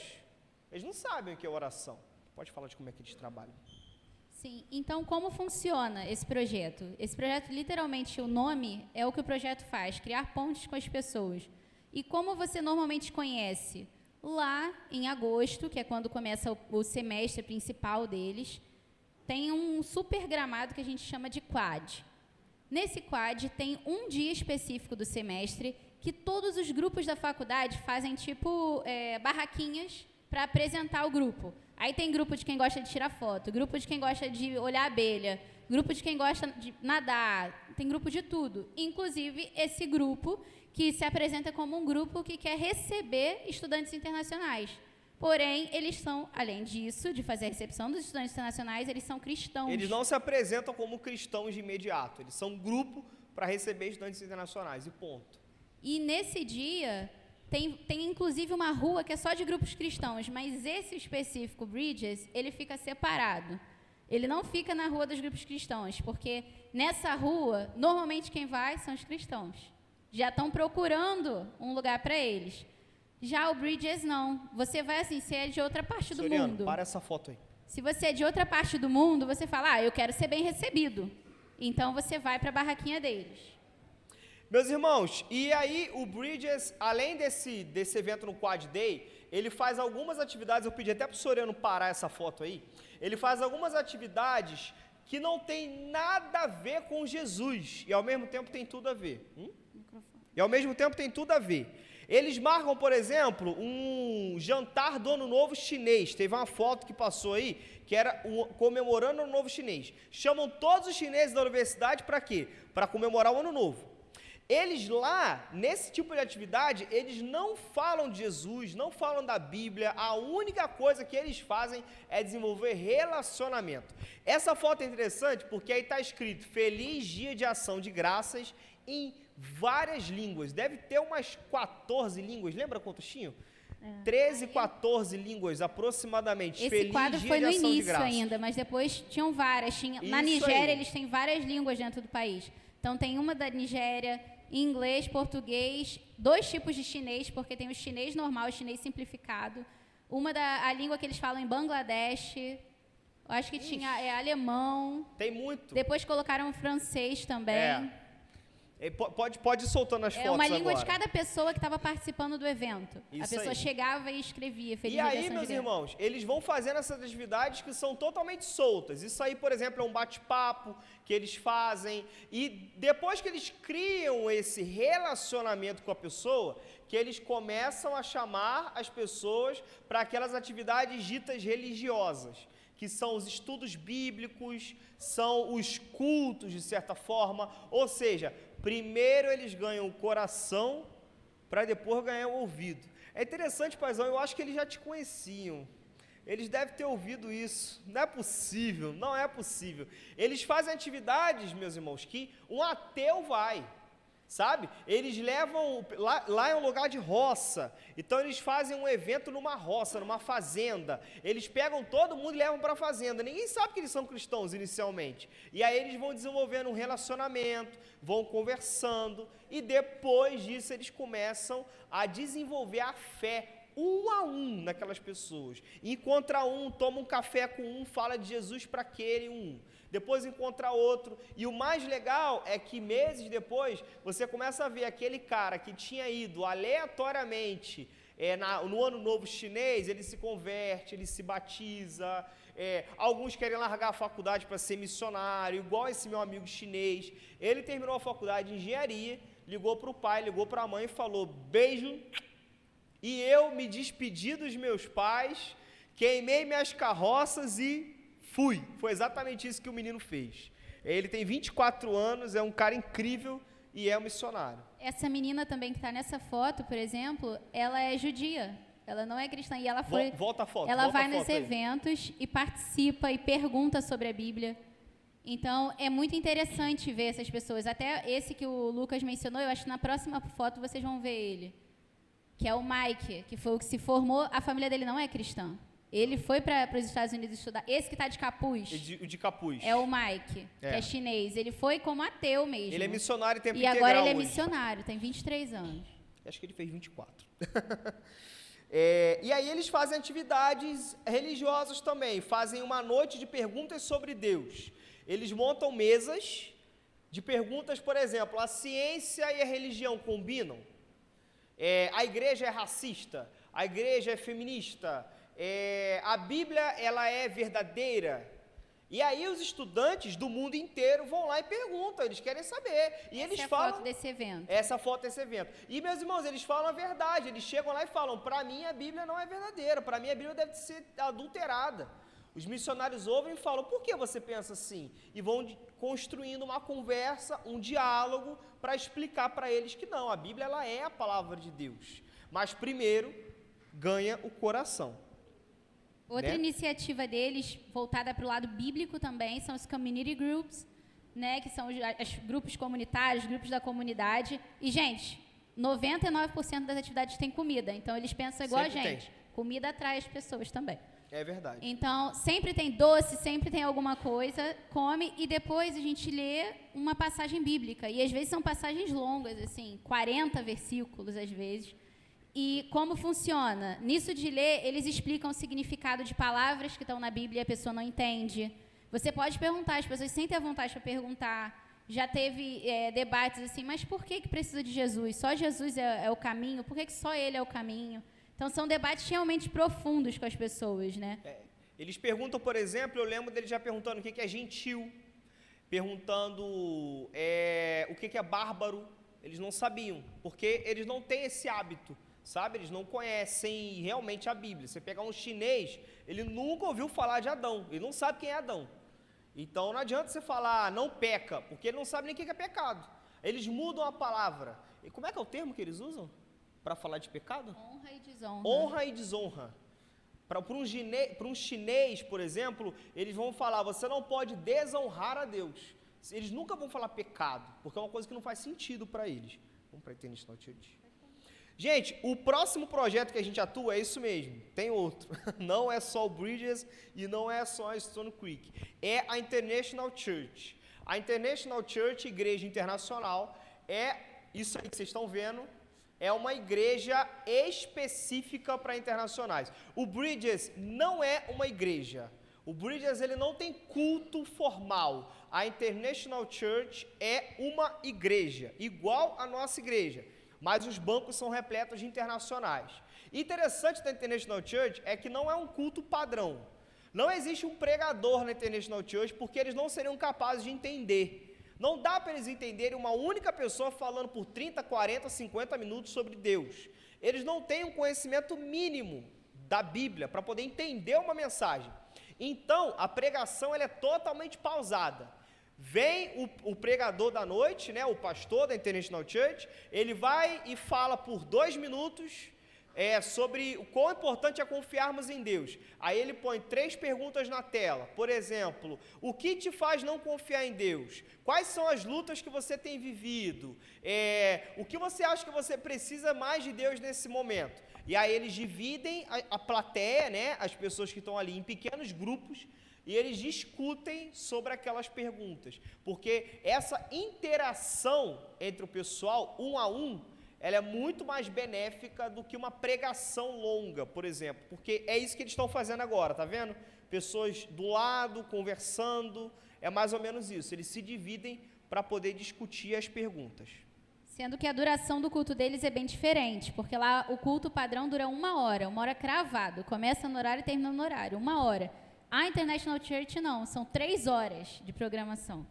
S1: eles não sabem o que é oração. Pode falar de como é que eles trabalham.
S2: Sim, então como funciona esse projeto? Esse projeto, literalmente, o nome é o que o projeto faz, criar pontes com as pessoas. E como você normalmente conhece? Lá em agosto, que é quando começa o semestre principal deles, tem um super gramado que a gente chama de quad. Nesse quad tem um dia específico do semestre que todos os grupos da faculdade fazem tipo barraquinhas para apresentar o grupo. Aí tem grupo de quem gosta de tirar foto, grupo de quem gosta de olhar a abelha, grupo de quem gosta de nadar, tem grupo de tudo. Inclusive esse grupo que se apresenta como um grupo que quer receber estudantes internacionais. Porém, eles são, além disso, de fazer a recepção dos estudantes internacionais, eles são cristãos.
S1: Eles não se apresentam como cristãos de imediato, eles são um grupo para receber estudantes internacionais, e ponto.
S2: E nesse dia, tem inclusive uma rua que é só de grupos cristãos, mas esse específico, Bridges, ele fica separado. Ele não fica na rua dos grupos cristãos, porque nessa rua, normalmente quem vai são os cristãos. Já estão procurando um lugar para eles. Já o Bridges não. Você vai assim, você é de outra parte do mundo.
S1: Para essa foto aí.
S2: Se você é de outra parte do mundo, você fala, eu quero ser bem recebido. Então você vai para a barraquinha deles.
S1: Meus irmãos, e aí o Bridges, além desse evento no Quad Day, ele faz algumas atividades, eu pedi até para o Soriano parar essa foto aí, ele faz algumas atividades que não tem nada a ver com Jesus, e ao mesmo tempo tem tudo a ver. E ao mesmo tempo tem tudo a ver. Eles marcam, por exemplo, um jantar do Ano Novo chinês. Teve uma foto que passou aí, que era comemorando o Ano Novo chinês. Chamam todos os chineses da universidade para quê? Para comemorar o Ano Novo. Eles lá, nesse tipo de atividade, eles não falam de Jesus, não falam da Bíblia, a única coisa que eles fazem é desenvolver relacionamento. Essa foto é interessante porque aí está escrito Feliz Dia de Ação de Graças em várias línguas, deve ter umas 14 línguas, lembra quantos tinham? 13, 14 línguas aproximadamente.
S2: Esse quadro foi no início ainda, mas depois tinham várias. Na Nigéria eles têm várias línguas dentro do país. Então tem uma da Nigéria, inglês, português, 2 tipos de chinês, porque tem o chinês normal e o chinês simplificado. A língua que eles falam em Bangladesh, acho que tinha alemão.
S1: Tem muito.
S2: Depois colocaram francês também.
S1: Pode ir soltando as fotos agora.
S2: É uma língua de cada pessoa que estava participando do evento.
S1: Isso
S2: a pessoa
S1: aí.
S2: Chegava e escrevia.
S1: E aí, meus irmãos, eles vão fazendo essas atividades que são totalmente soltas. Isso aí, por exemplo, é um bate-papo que eles fazem. E depois que eles criam esse relacionamento com a pessoa, que eles começam a chamar as pessoas para aquelas atividades ditas religiosas, que são os estudos bíblicos, são os cultos, de certa forma. Ou seja, primeiro eles ganham o coração, para depois ganhar o ouvido. É interessante, paizão, eu acho que eles já te conheciam. Eles devem ter ouvido isso. Não é possível, não é possível. Eles fazem atividades, meus irmãos, que um ateu vai. Sabe? Eles levam, lá é um lugar de roça, então eles fazem um evento numa roça, numa fazenda, eles pegam todo mundo e levam para a fazenda, ninguém sabe que eles são cristãos inicialmente, e aí eles vão desenvolvendo um relacionamento, vão conversando, e depois disso eles começam a desenvolver a fé, um a um naquelas pessoas, encontra um, toma um café com um, fala de Jesus para aquele um, depois encontra outro, e o mais legal é que meses depois, você começa a ver aquele cara que tinha ido aleatoriamente no Ano Novo chinês, ele se converte, ele se batiza, alguns querem largar a faculdade para ser missionário, igual esse meu amigo chinês, ele terminou a faculdade de engenharia, ligou para o pai, ligou para a mãe e falou, beijo, e eu me despedi dos meus pais, queimei minhas carroças e fui. Foi exatamente isso que o menino fez. Ele tem 24 anos, é um cara incrível e é um missionário.
S2: Essa menina também que está nessa foto, por exemplo, ela é judia. Ela não é cristã e ela foi.
S1: Volta a foto.
S2: Ela vai nos eventos e participa e pergunta sobre a Bíblia. Então é muito interessante ver essas pessoas. Até esse que o Lucas mencionou, eu acho que na próxima foto vocês vão ver ele, que é o Mike, que foi o que se formou. A família dele não é cristã. Ele foi para os Estados Unidos estudar. Esse que está de capuz.
S1: O de capuz.
S2: É o Mike, que é chinês. Ele foi como ateu mesmo.
S1: Ele é missionário em tempo
S2: integral.
S1: E
S2: agora ele é missionário, tem 23 anos.
S1: Acho que ele fez 24. E aí eles fazem atividades religiosas também. Fazem uma noite de perguntas sobre Deus. Eles montam mesas de perguntas, por exemplo, a ciência e a religião combinam? A igreja é racista? A igreja é feminista? A Bíblia, ela é verdadeira? E aí os estudantes do mundo inteiro vão lá e perguntam, eles querem saber. E eles falam,
S2: foto desse evento.
S1: Essa foto desse evento. E, meus irmãos, eles falam a verdade, eles chegam lá e falam, para mim a Bíblia não é verdadeira, para mim a Bíblia deve ser adulterada. Os missionários ouvem e falam, por que você pensa assim? E vão construindo uma conversa, um diálogo, para explicar para eles que não, a Bíblia ela é a palavra de Deus. Mas primeiro, ganha o coração.
S2: Outra iniciativa deles, voltada para o lado bíblico também, são os community groups, né, que são os grupos comunitários, grupos da comunidade. E, gente, 99% das atividades tem comida, então eles pensam igual sempre a gente. Comida atrai as pessoas também.
S1: É verdade.
S2: Então, sempre tem doce, sempre tem alguma coisa, come, e depois a gente lê uma passagem bíblica. E às vezes são passagens longas, assim, 40 versículos às vezes. E como funciona? Nisso de ler, eles explicam o significado de palavras que estão na Bíblia e a pessoa não entende. Você pode perguntar, as pessoas sentem a vontade para perguntar. Já teve debates assim, mas por que precisa de Jesus? Só Jesus é o caminho? Por que só Ele é o caminho? Então, são debates realmente profundos com as pessoas, né?
S1: Eles perguntam, por exemplo, eu lembro deles já perguntando o que é gentil, perguntando o que é bárbaro. Eles não sabiam, porque eles não têm esse hábito, sabe? Eles não conhecem realmente a Bíblia. Você pegar um chinês, ele nunca ouviu falar de Adão, ele não sabe quem é Adão. Então não adianta você falar não peca, porque ele não sabe nem o que é pecado. Eles mudam a palavra. E como é que é o termo que eles usam para falar de pecado?
S2: Honra e desonra.
S1: Honra e desonra. Para um chinês, por exemplo, eles vão falar, você não pode desonrar a Deus. Eles nunca vão falar pecado, porque é uma coisa que não faz sentido para eles. Vamos para a International Church. Gente, o próximo projeto que a gente atua é isso mesmo, tem outro. Não é só o Bridges e não é só a Stone Creek. É a International Church. A International Church, Igreja Internacional, é isso aí que vocês estão vendo, é uma igreja específica para internacionais. O Bridges não é uma igreja. O Bridges ele não tem culto formal. A International Church é uma igreja, igual a nossa igreja, mas os bancos são repletos de internacionais. Interessante da International Church é que não é um culto padrão. Não existe um pregador na International Church porque eles não seriam capazes de entender. Não dá para eles entenderem uma única pessoa falando por 30, 40, 50 minutos sobre Deus. Eles não têm um conhecimento mínimo da Bíblia para poder entender uma mensagem. Então, a pregação ela é totalmente pausada. Vem o pregador da noite, né, o pastor da International Church, ele vai e fala por 2 minutos sobre o quão importante é confiarmos em Deus. Aí ele põe 3 perguntas na tela. Por exemplo, o que te faz não confiar em Deus? Quais são as lutas que você tem vivido? O que você acha que você precisa mais de Deus nesse momento? E aí eles dividem a plateia, né, as pessoas que estão ali em pequenos grupos, e eles discutem sobre aquelas perguntas, porque essa interação entre o pessoal, um a um, ela é muito mais benéfica do que uma pregação longa, por exemplo, porque é isso que eles estão fazendo agora, tá vendo? Pessoas do lado, conversando, é mais ou menos isso, eles se dividem para poder discutir as perguntas.
S2: Sendo que a duração do culto deles é bem diferente, porque lá o culto padrão dura 1 hora cravado, começa no horário e termina no horário, 1 hora. A International Church não, são 3 horas de programação.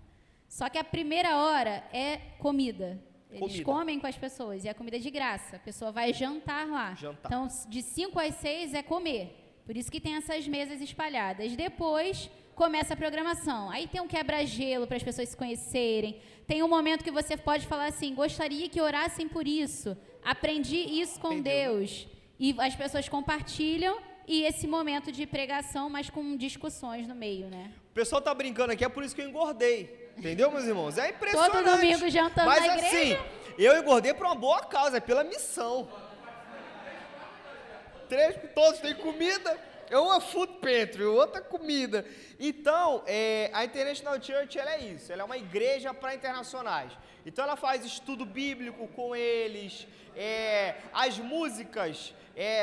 S2: Só que a primeira hora é comida. Eles comem com as pessoas e a comida é de graça. A pessoa vai jantar lá. Então, de 5 às 6 é comer. Por isso que tem essas mesas espalhadas. Depois começa a programação. Aí tem um quebra-gelo para as pessoas se conhecerem. Tem um momento que você pode falar assim, gostaria que orassem por isso. Aprendi isso com Deus. E as pessoas compartilham. E esse momento de pregação, mas com discussões no meio, né?
S1: O pessoal tá brincando aqui, é por isso que eu engordei. Entendeu, meus irmãos? É impressionante.
S2: Todo domingo jantando na igreja.
S1: Mas assim, eu engordei por uma boa causa, é pela missão. 3, todos têm comida. É uma food pantry, outra comida. Então, a International Church, ela é isso. Ela é uma igreja para internacionais. Então, ela faz estudo bíblico com eles. As músicas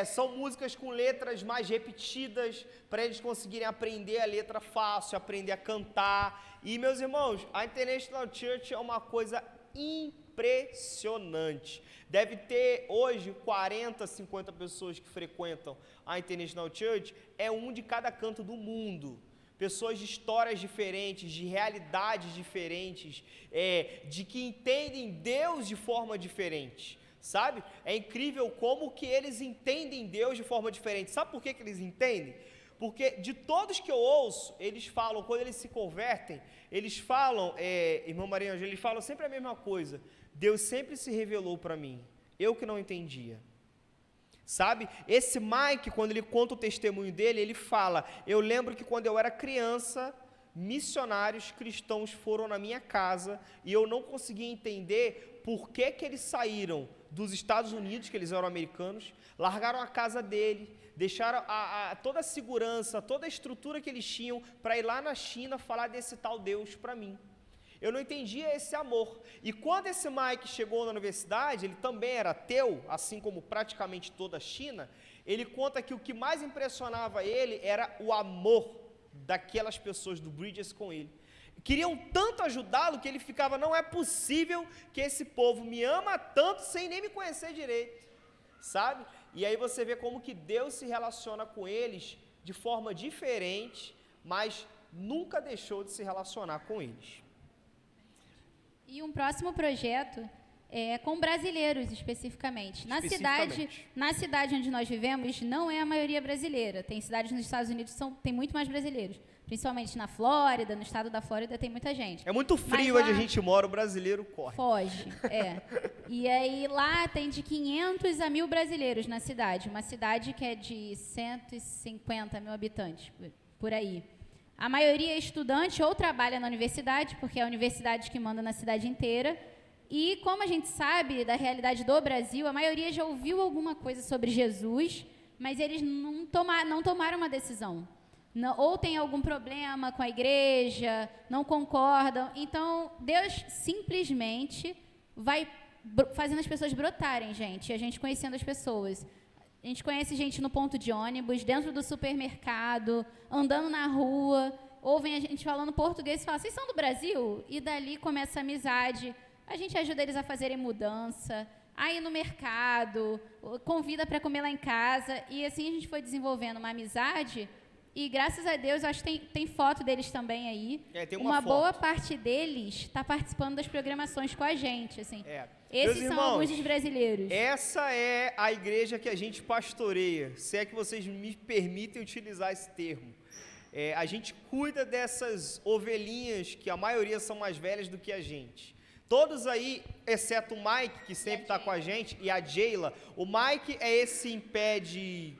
S1: são músicas com letras mais repetidas, para eles conseguirem aprender a letra fácil, aprender a cantar. E, meus irmãos, a International Church é uma coisa impressionante. Deve ter hoje 40, 50 pessoas que frequentam a International Church, é um de cada canto do mundo. Pessoas de histórias diferentes, de realidades diferentes, de que entendem Deus de forma diferente, sabe? É incrível como que eles entendem Deus de forma diferente. Sabe por que eles entendem? Porque de todos que eu ouço, eles falam, quando eles se convertem, eles falam, irmã Maria Angela, eles falam sempre a mesma coisa. Deus sempre se revelou para mim, eu que não entendia. Sabe? Esse Mike, quando ele conta o testemunho dele, ele fala, eu lembro que quando eu era criança, missionários cristãos foram na minha casa e eu não conseguia entender por que eles saíram dos Estados Unidos, que eles eram americanos, largaram a casa dele, deixaram toda a segurança, toda a estrutura que eles tinham para ir lá na China falar desse tal Deus para mim. Eu não entendia esse amor. E quando esse Mike chegou na universidade, ele também era ateu, assim como praticamente toda a China, ele conta que o que mais impressionava ele era o amor daquelas pessoas do Bridges com ele. queriam tanto ajudá-lo que ele ficava, não é possível que esse povo me ama tanto sem nem me conhecer direito, sabe? E aí você vê como que Deus se relaciona com eles de forma diferente, mas nunca deixou de se relacionar com eles.
S2: E um próximo projeto é com brasileiros, especificamente. Na cidade onde nós vivemos, não é a maioria brasileira. Tem cidades nos Estados Unidos que tem muito mais brasileiros. Principalmente na Flórida, no estado da Flórida, tem muita gente.
S1: É muito frio onde a gente mora, o brasileiro corre.
S2: Foge, E aí lá tem de 500 a 1.000 brasileiros na cidade. Uma cidade que é de 150 mil habitantes, por aí. A maioria é estudante ou trabalha na universidade, porque é a universidade que manda na cidade inteira. E como a gente sabe da realidade do Brasil, a maioria já ouviu alguma coisa sobre Jesus, mas eles não tomaram uma decisão. Ou tem algum problema com a igreja, não concordam. Então, Deus simplesmente vai fazendo as pessoas brotarem, gente. E a gente conhecendo as pessoas. A gente conhece gente no ponto de ônibus, dentro do supermercado, andando na rua, ouvem a gente falando português e falam, vocês são do Brasil? E dali começa a amizade, a gente ajuda eles a fazerem mudança, a ir no mercado, convida para comer lá em casa, e assim a gente foi desenvolvendo uma amizade, e graças a Deus, acho que tem foto deles também aí,
S1: tem
S2: uma boa parte deles está participando das programações com a gente, assim. Esses são alguns dos brasileiros.
S1: Essa é a igreja que a gente pastoreia, se é que vocês me permitem utilizar esse termo. A gente cuida dessas ovelhinhas, que a maioria são mais velhas do que a gente. Todos aí, exceto o Mike, que sempre está com a gente, e a Jayla. O Mike é esse em pé de...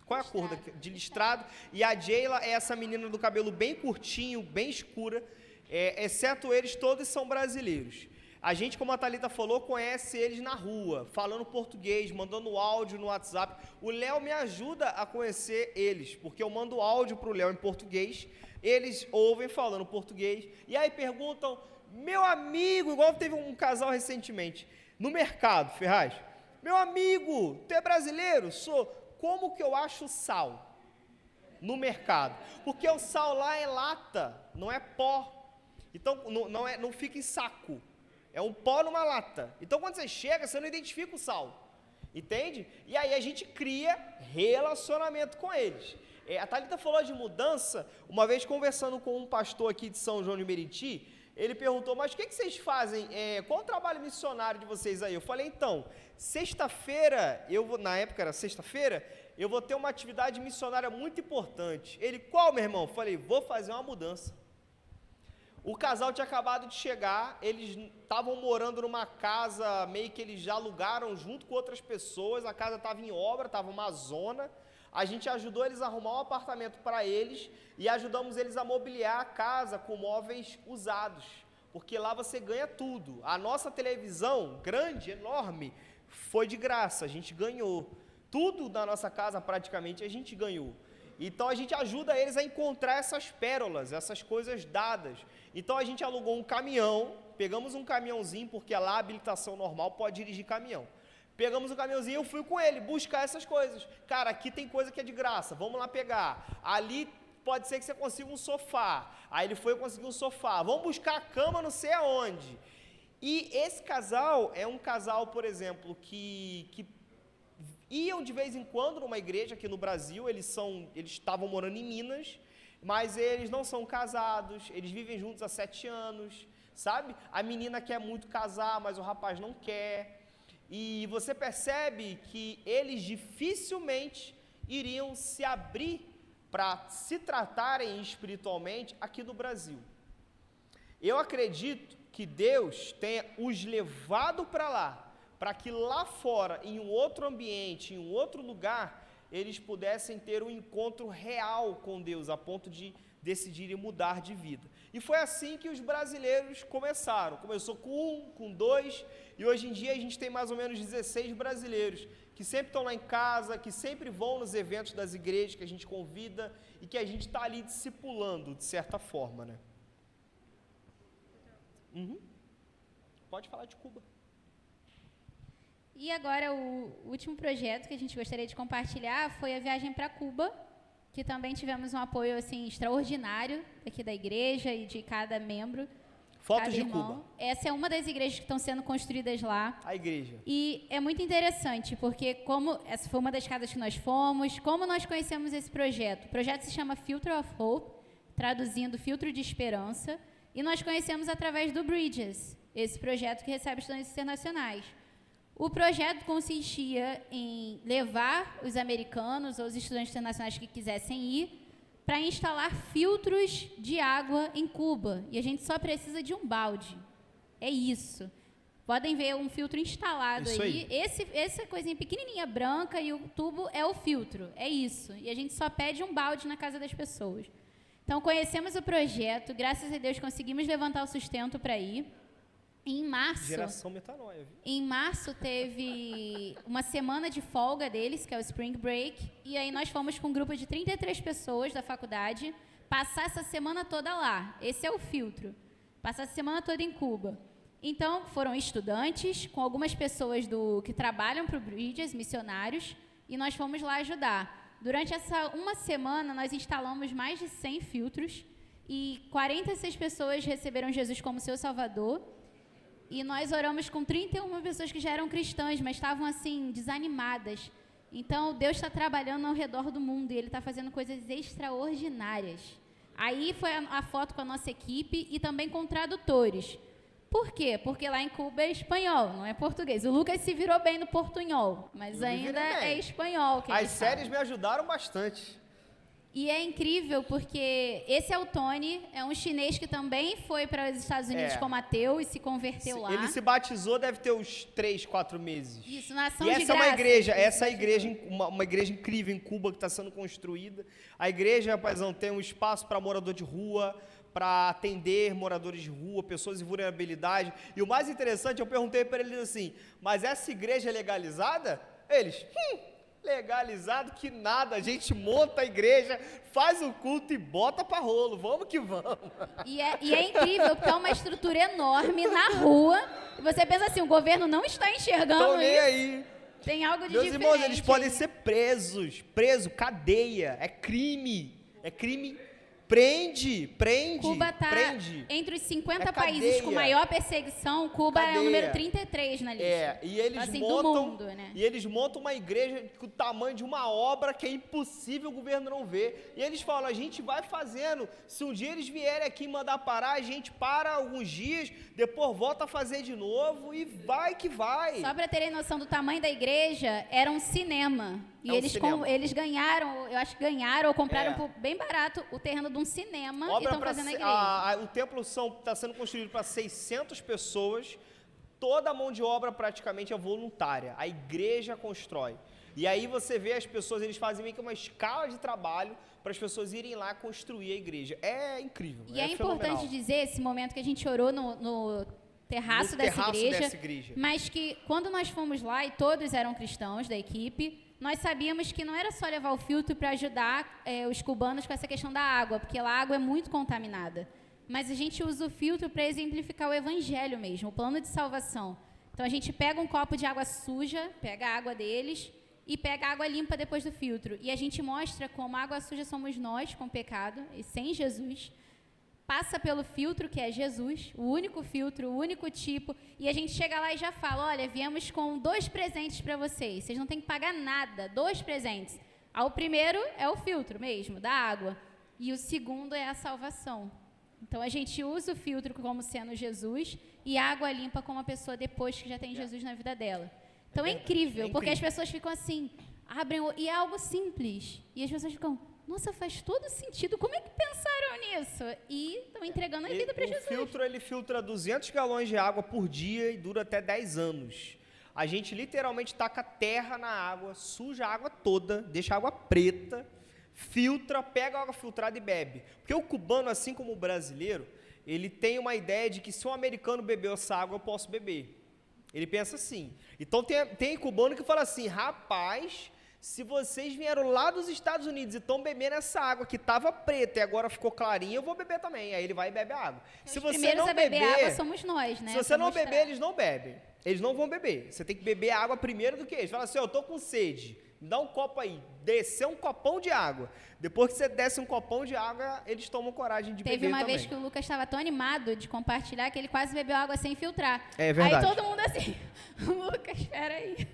S1: Qual é a cor? De listrado. E a Jayla é essa menina do cabelo bem curtinho, bem escura. Exceto eles, todos são brasileiros. A gente, como a Thalita falou, conhece eles na rua, falando português, mandando áudio no WhatsApp. O Léo me ajuda a conhecer eles, porque eu mando áudio para o Léo em português, eles ouvem falando português, e aí perguntam, meu amigo, igual teve um casal recentemente, no mercado, Ferraz, meu amigo, tu é brasileiro? Sou. Como que eu acho sal no mercado? Porque o sal lá é lata, não é pó, então não fica em saco. É um pó numa lata. Então, quando você chega, você não identifica o sal. Entende? E aí a gente cria relacionamento com eles. A Thalita falou de mudança. Uma vez conversando com um pastor aqui de São João de Meriti, ele perguntou, mas o que vocês fazem? Qual o trabalho missionário de vocês aí? Eu falei, então, sexta-feira, na época era sexta-feira, eu vou ter uma atividade missionária muito importante. Ele, qual, meu irmão? Eu falei, vou fazer uma mudança. O casal tinha acabado de chegar, eles estavam morando numa casa, meio que eles já alugaram junto com outras pessoas, a casa estava em obra, estava uma zona, a gente ajudou eles a arrumar um apartamento para eles e ajudamos eles a mobiliar a casa com móveis usados, porque lá você ganha tudo. A nossa televisão, grande, enorme, foi de graça, a gente ganhou. Tudo na nossa casa praticamente a gente ganhou. Então a gente ajuda eles a encontrar essas pérolas, essas coisas dadas. Então a gente alugou um caminhão, pegamos um caminhãozinho, porque lá a habilitação normal pode dirigir caminhão. Pegamos um caminhãozinho e eu fui com ele buscar essas coisas. Cara, aqui tem coisa que é de graça, vamos lá pegar. Ali pode ser que você consiga um sofá. Aí ele foi conseguir um sofá. Vamos buscar a cama não sei aonde. E esse casal é um casal, por exemplo, que iam de vez em quando numa igreja aqui no Brasil, eles estavam morando em Minas, mas eles não são casados, eles vivem juntos há 7 anos, sabe? A menina quer muito casar, mas o rapaz não quer. E você percebe que eles dificilmente iriam se abrir para se tratarem espiritualmente aqui no Brasil. Eu acredito que Deus tenha os levado para lá, para que lá fora, em um outro ambiente, em um outro lugar, eles pudessem ter um encontro real com Deus, a ponto de decidirem mudar de vida. E foi assim que os brasileiros começaram. Começou com 1, com 2, e hoje em dia a gente tem mais ou menos 16 brasileiros, que sempre estão lá em casa, que sempre vão nos eventos das igrejas que a gente convida, e que a gente está ali discipulando, de certa forma, né? Pode falar de Cuba.
S2: E agora o último projeto que a gente gostaria de compartilhar foi a viagem para Cuba, que também tivemos um apoio assim extraordinário aqui da igreja e de cada membro.
S1: Fotos de Cuba.
S2: Essa é uma das igrejas que estão sendo construídas lá.
S1: A igreja.
S2: E é muito interessante, porque como essa foi uma das casas que nós fomos, como nós conhecemos esse projeto? O projeto se chama Filter of Hope, traduzindo Filtro de Esperança, e nós conhecemos através do Bridges, esse projeto que recebe estudantes internacionais. O projeto consistia em levar os americanos ou os estudantes internacionais que quisessem ir para instalar filtros de água em Cuba. E a gente só precisa de um balde. É isso. Podem ver um filtro instalado aí. Essa coisinha pequenininha branca e o tubo é o filtro. É isso. E a gente só pede um balde na casa das pessoas. Então, conhecemos o projeto. Graças a Deus, conseguimos levantar o sustento para ir. Em março,
S1: Geração metanoia, viu?
S2: Em março teve uma semana de folga deles, que é o Spring Break, e aí nós fomos com um grupo de 33 pessoas da faculdade passar essa semana toda lá. Esse é o filtro. Passar essa semana toda em Cuba. Então, foram estudantes, com algumas pessoas que trabalham para o Bridges, missionários, e nós fomos lá ajudar. Durante essa uma semana, nós instalamos mais de 100 filtros, e 46 pessoas receberam Jesus como seu Salvador. E nós oramos com 31 pessoas que já eram cristãs, mas estavam, assim, desanimadas. Então, Deus está trabalhando ao redor do mundo e Ele está fazendo coisas extraordinárias. Aí foi a foto com a nossa equipe e também com tradutores. Por quê? Porque lá em Cuba é espanhol, não é português. O Lucas se virou bem no portunhol, mas ainda é espanhol. Que
S1: as séries me ajudaram bastante.
S2: E é incrível porque esse é o Tony, é um chinês que também foi para os Estados Unidos como ateu e se converteu lá.
S1: Ele se batizou, deve ter uns 3, 4 meses.
S2: Isso, na ação
S1: de
S2: graça.
S1: E essa é uma igreja, uma igreja incrível em Cuba que está sendo construída. A igreja, rapazão, tem um espaço para morador de rua, para atender moradores de rua, pessoas em vulnerabilidade. E o mais interessante, eu perguntei para eles assim, mas essa igreja é legalizada? Eles, legalizado que nada, a gente monta a igreja, faz o culto e bota pra rolo, vamos que vamos.
S2: E é incrível, porque é uma estrutura enorme na rua, e você pensa assim, o governo não está enxergando
S1: Tô nem
S2: isso.
S1: aí.
S2: Tem algo de
S1: Meus
S2: diferente.
S1: irmãos, eles podem ser presos, cadeia, é crime, prende.
S2: Cuba está entre os 50 países com maior perseguição, Cuba é o número 33 na lista.
S1: E eles
S2: assim,
S1: montam,
S2: do mundo, né?
S1: E eles montam uma igreja com o tamanho de uma obra que é impossível o governo não ver. E eles falam, a gente vai fazendo, se um dia eles vierem aqui mandar parar, a gente para alguns dias, depois volta a fazer de novo e vai que vai.
S2: Só para terem noção do tamanho da igreja, era um cinema. E eles ganharam, eu acho que ganharam ou compraram por bem barato o terreno de um cinema e estão fazendo a igreja.
S1: O templo está sendo construído para 600 pessoas, toda a mão de obra praticamente é voluntária, a igreja constrói. E aí você vê as pessoas, eles fazem meio que uma escala de trabalho para as pessoas irem lá construir a igreja. É incrível,
S2: E é importante dizer, esse momento que a gente orou no terraço dessa igreja, mas que quando nós fomos lá e todos eram cristãos da equipe, nós sabíamos que não era só levar o filtro para ajudar os cubanos com essa questão da água, porque lá a água é muito contaminada. Mas a gente usa o filtro para exemplificar o evangelho mesmo, o plano de salvação. Então a gente pega um copo de água suja, pega a água deles e pega a água limpa depois do filtro. E a gente mostra como a água suja somos nós com pecado e sem Jesus. Passa pelo filtro, que é Jesus, o único filtro, o único tipo, e a gente chega lá e já fala, olha, viemos com 2 presentes para vocês não têm que pagar nada, 2 presentes. O primeiro é o filtro mesmo, da água, e o segundo é a salvação. Então, a gente usa o filtro como sendo Jesus e a água limpa como a pessoa depois que já tem Jesus na vida dela. Então, é incrível, porque as pessoas ficam assim, e é algo simples, e as pessoas ficam... Nossa, faz todo sentido. Como é que pensaram nisso? E estão entregando a vida para Jesus.
S1: O filtro, ele filtra 200 galões de água por dia e dura até 10 anos. A gente literalmente taca terra na água, suja a água toda, deixa a água preta, filtra, pega a água filtrada e bebe. Porque o cubano, assim como o brasileiro, ele tem uma ideia de que se um americano bebeu essa água, eu posso beber. Ele pensa assim. Então tem cubano que fala assim, rapaz... Se vocês vieram lá dos Estados Unidos e estão bebendo essa água que estava preta e agora ficou clarinha, eu vou beber também. Aí ele vai e bebe a água.
S2: Se você não beber água somos nós, né?
S1: Se você não beber, eles não bebem. Eles não vão beber. Você tem que beber a água primeiro do que eles. Fala assim, eu estou com sede. me dá um copo aí. Desceu um copão de água. Depois que você desce um copão de água, eles tomam coragem de beber
S2: Teve uma
S1: também.
S2: vez que o Lucas estava tão animado de compartilhar que ele quase bebeu água sem filtrar.
S1: É verdade.
S2: Aí todo mundo assim, Lucas, espera aí.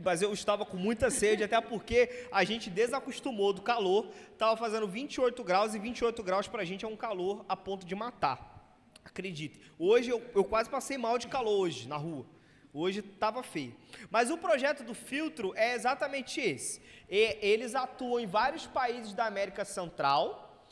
S1: Mas eu estava com muita sede, até porque a gente desacostumou do calor. Estava fazendo 28 graus e 28 graus pra gente é um calor a ponto de matar. Acredite. Hoje eu quase passei mal de calor hoje na rua. Hoje estava feio. Mas o projeto do filtro é exatamente esse. Eles atuam em vários países da América Central,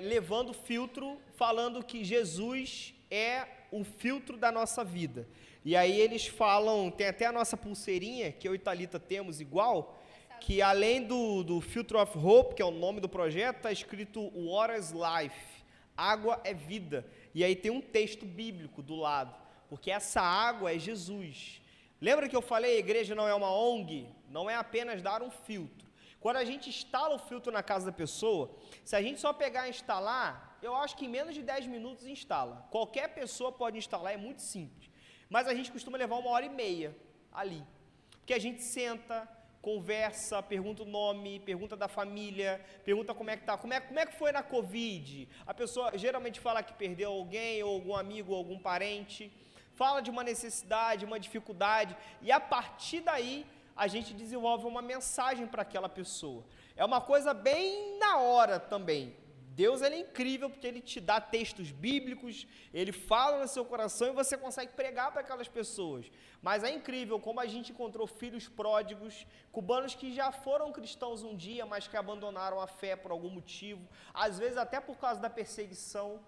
S1: levando filtro, falando que Jesus é o filtro da nossa vida. E aí eles falam, tem até a nossa pulseirinha, que eu e Thalita temos igual, que além do Filter of Hope, que é o nome do projeto, está escrito Water is Life, água é vida. E aí tem um texto bíblico do lado, porque essa água é Jesus. Lembra que eu falei, a igreja não é uma ONG? Não é apenas dar um filtro. Quando a gente instala o filtro na casa da pessoa, se a gente só pegar e instalar, eu acho que em menos de 10 minutos instala. Qualquer pessoa pode instalar, é muito simples. Mas a gente costuma levar 1h30 ali. Porque a gente senta, conversa, pergunta o nome, pergunta da família, pergunta como é que tá, como é que foi na Covid. A pessoa geralmente fala que perdeu alguém, ou algum amigo, ou algum parente. Fala de uma necessidade, uma dificuldade, e a partir daí a gente desenvolve uma mensagem para aquela pessoa. É uma coisa bem na hora também. Deus, ele é incrível porque ele te dá textos bíblicos, ele fala no seu coração e você consegue pregar para aquelas pessoas. Mas é incrível como a gente encontrou filhos pródigos, cubanos que já foram cristãos um dia, mas que abandonaram a fé por algum motivo, às vezes até por causa da perseguição.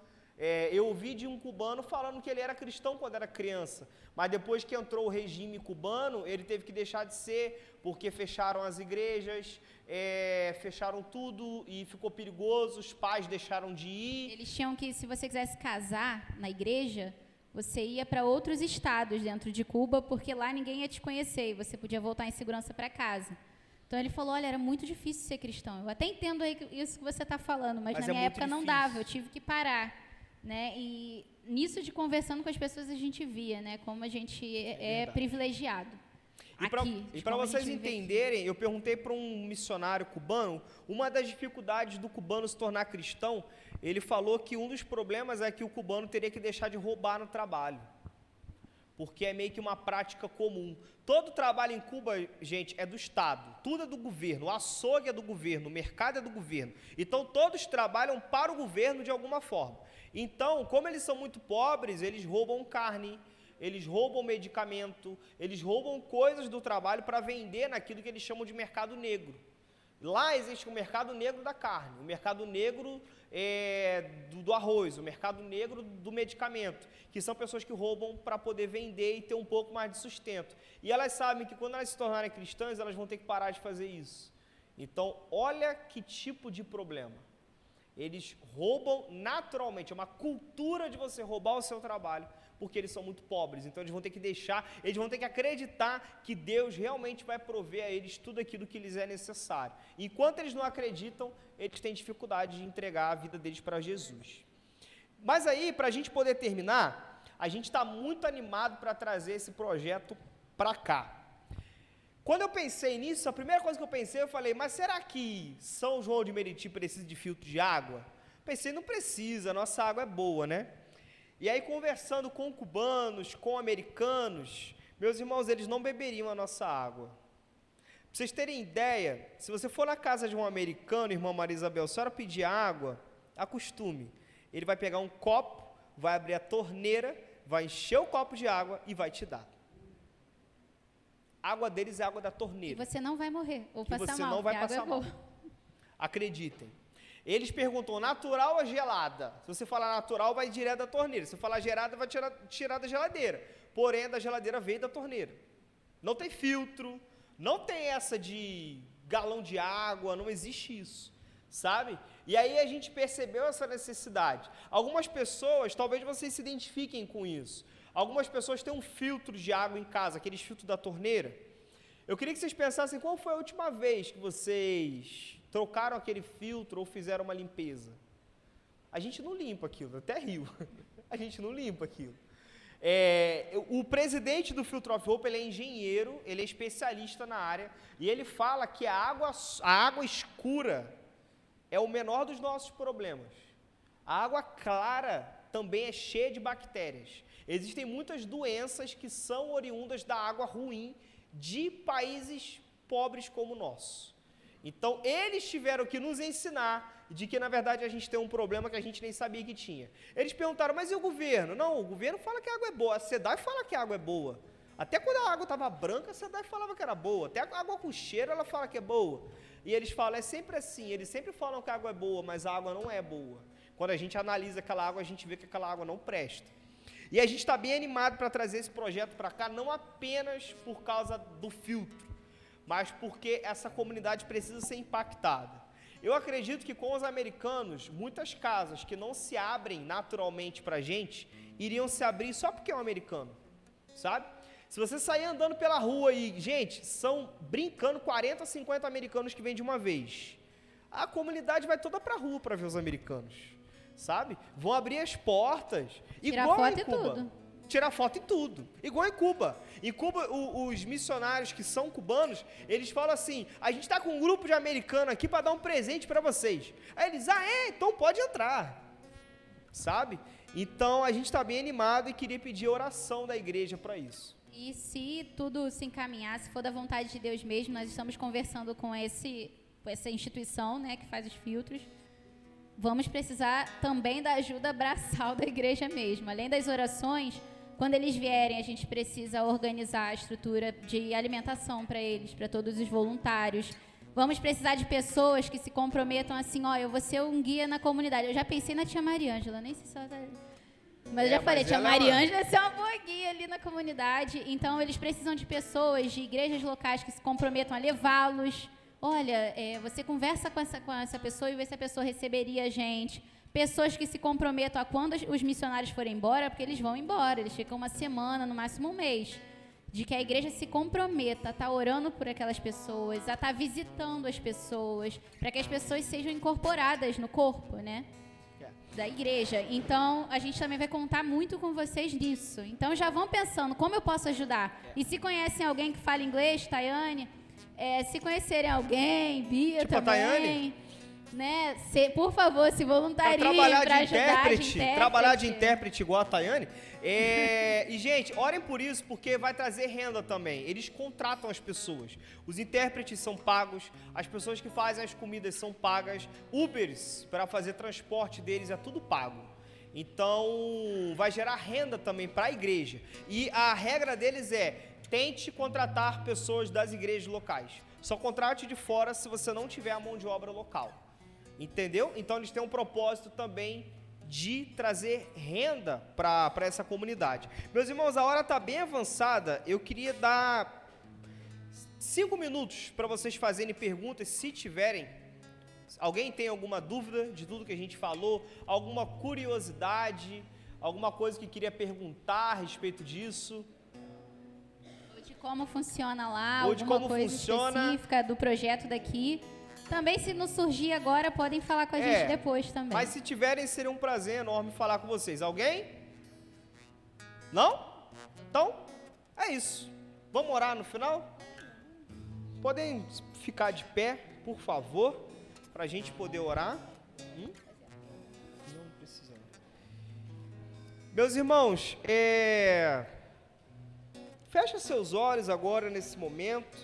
S1: Eu ouvi de um cubano falando que ele era cristão quando era criança, mas depois que entrou o regime cubano, ele teve que deixar de ser, porque fecharam as igrejas, fecharam tudo e ficou perigoso, os pais deixaram de ir.
S2: Eles tinham que, se você quisesse casar na igreja, você ia para outros estados dentro de Cuba, porque lá ninguém ia te conhecer e você podia voltar em segurança para casa. Então ele falou, olha, era muito difícil ser cristão. Eu até entendo aí isso que você está falando, mas na minha época não dava, eu tive que parar. Né? E nisso de conversando com as pessoas a gente via, né, como a gente é privilegiado.
S1: E para vocês entenderem, eu perguntei para um missionário cubano, uma das dificuldades do cubano se tornar cristão, ele falou que um dos problemas é que o cubano teria que deixar de roubar no trabalho, porque é meio que uma prática comum. Todo trabalho em Cuba, gente, é do Estado, tudo é do governo, o açougue é do governo, o mercado é do governo, então todos trabalham para o governo de alguma forma. Então, como eles são muito pobres, eles roubam carne, eles roubam medicamento, eles roubam coisas do trabalho para vender naquilo que eles chamam de mercado negro. Lá existe o mercado negro da carne, o mercado negro do arroz, o mercado negro do medicamento, que são pessoas que roubam para poder vender e ter um pouco mais de sustento. E elas sabem que quando elas se tornarem cristãs, elas vão ter que parar de fazer isso. Então, olha que tipo de problema. Eles roubam naturalmente, é uma cultura de você roubar o seu trabalho, porque eles são muito pobres, então eles vão ter que eles vão ter que acreditar que Deus realmente vai prover a eles tudo aquilo que lhes é necessário. Enquanto eles não acreditam, eles têm dificuldade de entregar a vida deles para Jesus. Mas aí, para a gente poder terminar, a gente está muito animado para trazer esse projeto para cá. Quando eu pensei nisso, a primeira coisa que eu pensei, eu falei, mas será que São João de Meriti precisa de filtro de água? Pensei, não precisa, a nossa água é boa, né? E aí, conversando com cubanos, com americanos, meus irmãos, eles não beberiam a nossa água. Para vocês terem ideia, se você for na casa de um americano, irmã Maria Isabel, se a senhora pedir água, acostume. Ele vai pegar um copo, vai abrir a torneira, vai encher o copo de água e vai te dar. A água deles é a água da torneira.
S2: E você não vai morrer ou passar mal.
S1: Você não vai passar mal. Acreditem. Eles perguntam natural ou gelada? Se você falar natural, vai direto da torneira. Se falar gelada, vai tirar da geladeira. Porém, a da geladeira veio da torneira. Não tem filtro, não tem essa de galão de água, não existe isso, sabe? E aí a gente percebeu essa necessidade. Algumas pessoas, talvez vocês se identifiquem com isso. Algumas pessoas têm um filtro de água em casa, aqueles filtros da torneira. Eu queria que vocês pensassem qual foi a última vez que vocês trocaram aquele filtro ou fizeram uma limpeza. A gente não limpa aquilo, até rio. A gente não limpa aquilo. O presidente do Filter of Hope, ele é engenheiro, ele é especialista na área, e ele fala que a água escura é o menor dos nossos problemas. A água clara também é cheia de bactérias. Existem muitas doenças que são oriundas da água ruim de países pobres como o nosso. Então, eles tiveram que nos ensinar de que, na verdade, a gente tem um problema que a gente nem sabia que tinha. Eles perguntaram, mas e o governo? Não, o governo fala que a água é boa, a SEDAI fala que a água é boa. Até quando a água estava branca, a SEDAI falava que era boa. Até a água com cheiro, ela fala que é boa. E eles falam, é sempre assim, eles sempre falam que a água é boa, mas a água não é boa. Quando a gente analisa aquela água, a gente vê que aquela água não presta. E a gente está bem animado para trazer esse projeto para cá, não apenas por causa do filtro, mas porque essa comunidade precisa ser impactada. Eu acredito que com os americanos, muitas casas que não se abrem naturalmente para a gente, iriam se abrir só porque é um americano, sabe? Se você sair andando pela rua e, gente, são brincando 40, 50 americanos que vêm de uma vez, a comunidade vai toda para a rua para ver os americanos, sabe? Vão abrir as portas.
S2: Tirar foto e tudo.
S1: Tirar foto e tudo, igual em Cuba. Em Cuba, os missionários que são cubanos, eles falam assim, a gente está com um grupo de americanos aqui para dar um presente para vocês. Aí eles, então pode entrar, sabe? Então, a gente está bem animado e queria pedir oração da igreja para isso.
S2: E se tudo se encaminhar, se for da vontade de Deus mesmo, nós estamos conversando com essa instituição, né, que faz os filtros. Vamos precisar também da ajuda braçal da igreja mesmo. Além das orações, quando eles vierem, a gente precisa organizar a estrutura de alimentação para eles, para todos os voluntários. Vamos precisar de pessoas que se comprometam assim, eu vou ser um guia na comunidade. Eu já pensei na tia Mariângela, nem sei se ela tá... Mas eu já falei, tia Mariângela vai ser uma boa guia ali na comunidade. Então, eles precisam de pessoas, de igrejas locais que se comprometam a levá-los. Olha, você conversa com essa pessoa e vê se a pessoa receberia a gente. Pessoas que se comprometam a quando os missionários forem embora, porque eles vão embora, eles ficam uma semana, no máximo um mês, de que a igreja se comprometa a estar orando por aquelas pessoas, a estar visitando as pessoas, para que as pessoas sejam incorporadas no corpo, né, da igreja. Então, a gente também vai contar muito com vocês nisso. Então, já vão pensando, como eu posso ajudar? E se conhecem alguém que fala inglês, Tayane, se conhecerem alguém, Bia
S1: tipo
S2: também...
S1: A Tayane?
S2: Né? Por favor, se voluntariem para ajudar de intérprete.
S1: Trabalhar de intérprete igual a Tayane. E, gente, orem por isso, porque vai trazer renda também. Eles contratam as pessoas. Os intérpretes são pagos, as pessoas que fazem as comidas são pagas, Ubers, para fazer transporte deles, é tudo pago. Então, vai gerar renda também para a igreja. E a regra deles tente contratar pessoas das igrejas locais. Só contrate de fora se você não tiver a mão de obra local. Entendeu? Então, eles têm um propósito também de trazer renda para essa comunidade. Meus irmãos, a hora está bem avançada. Eu queria dar 5 minutos para vocês fazerem perguntas, se tiverem. Alguém tem alguma dúvida de tudo que a gente falou? Alguma curiosidade? Alguma coisa que queria perguntar a respeito disso?
S2: Ou de como funciona lá,
S1: ou de
S2: alguma
S1: como
S2: coisa
S1: funciona
S2: específica do projeto daqui. Também, se não surgir agora, podem falar com a gente depois também.
S1: Mas se tiverem, seria um prazer enorme falar com vocês. Alguém? Não? Então, é isso. Vamos orar no final? Podem ficar de pé, por favor, para a gente poder orar. Não precisa. Meus irmãos, fecha seus olhos agora nesse momento.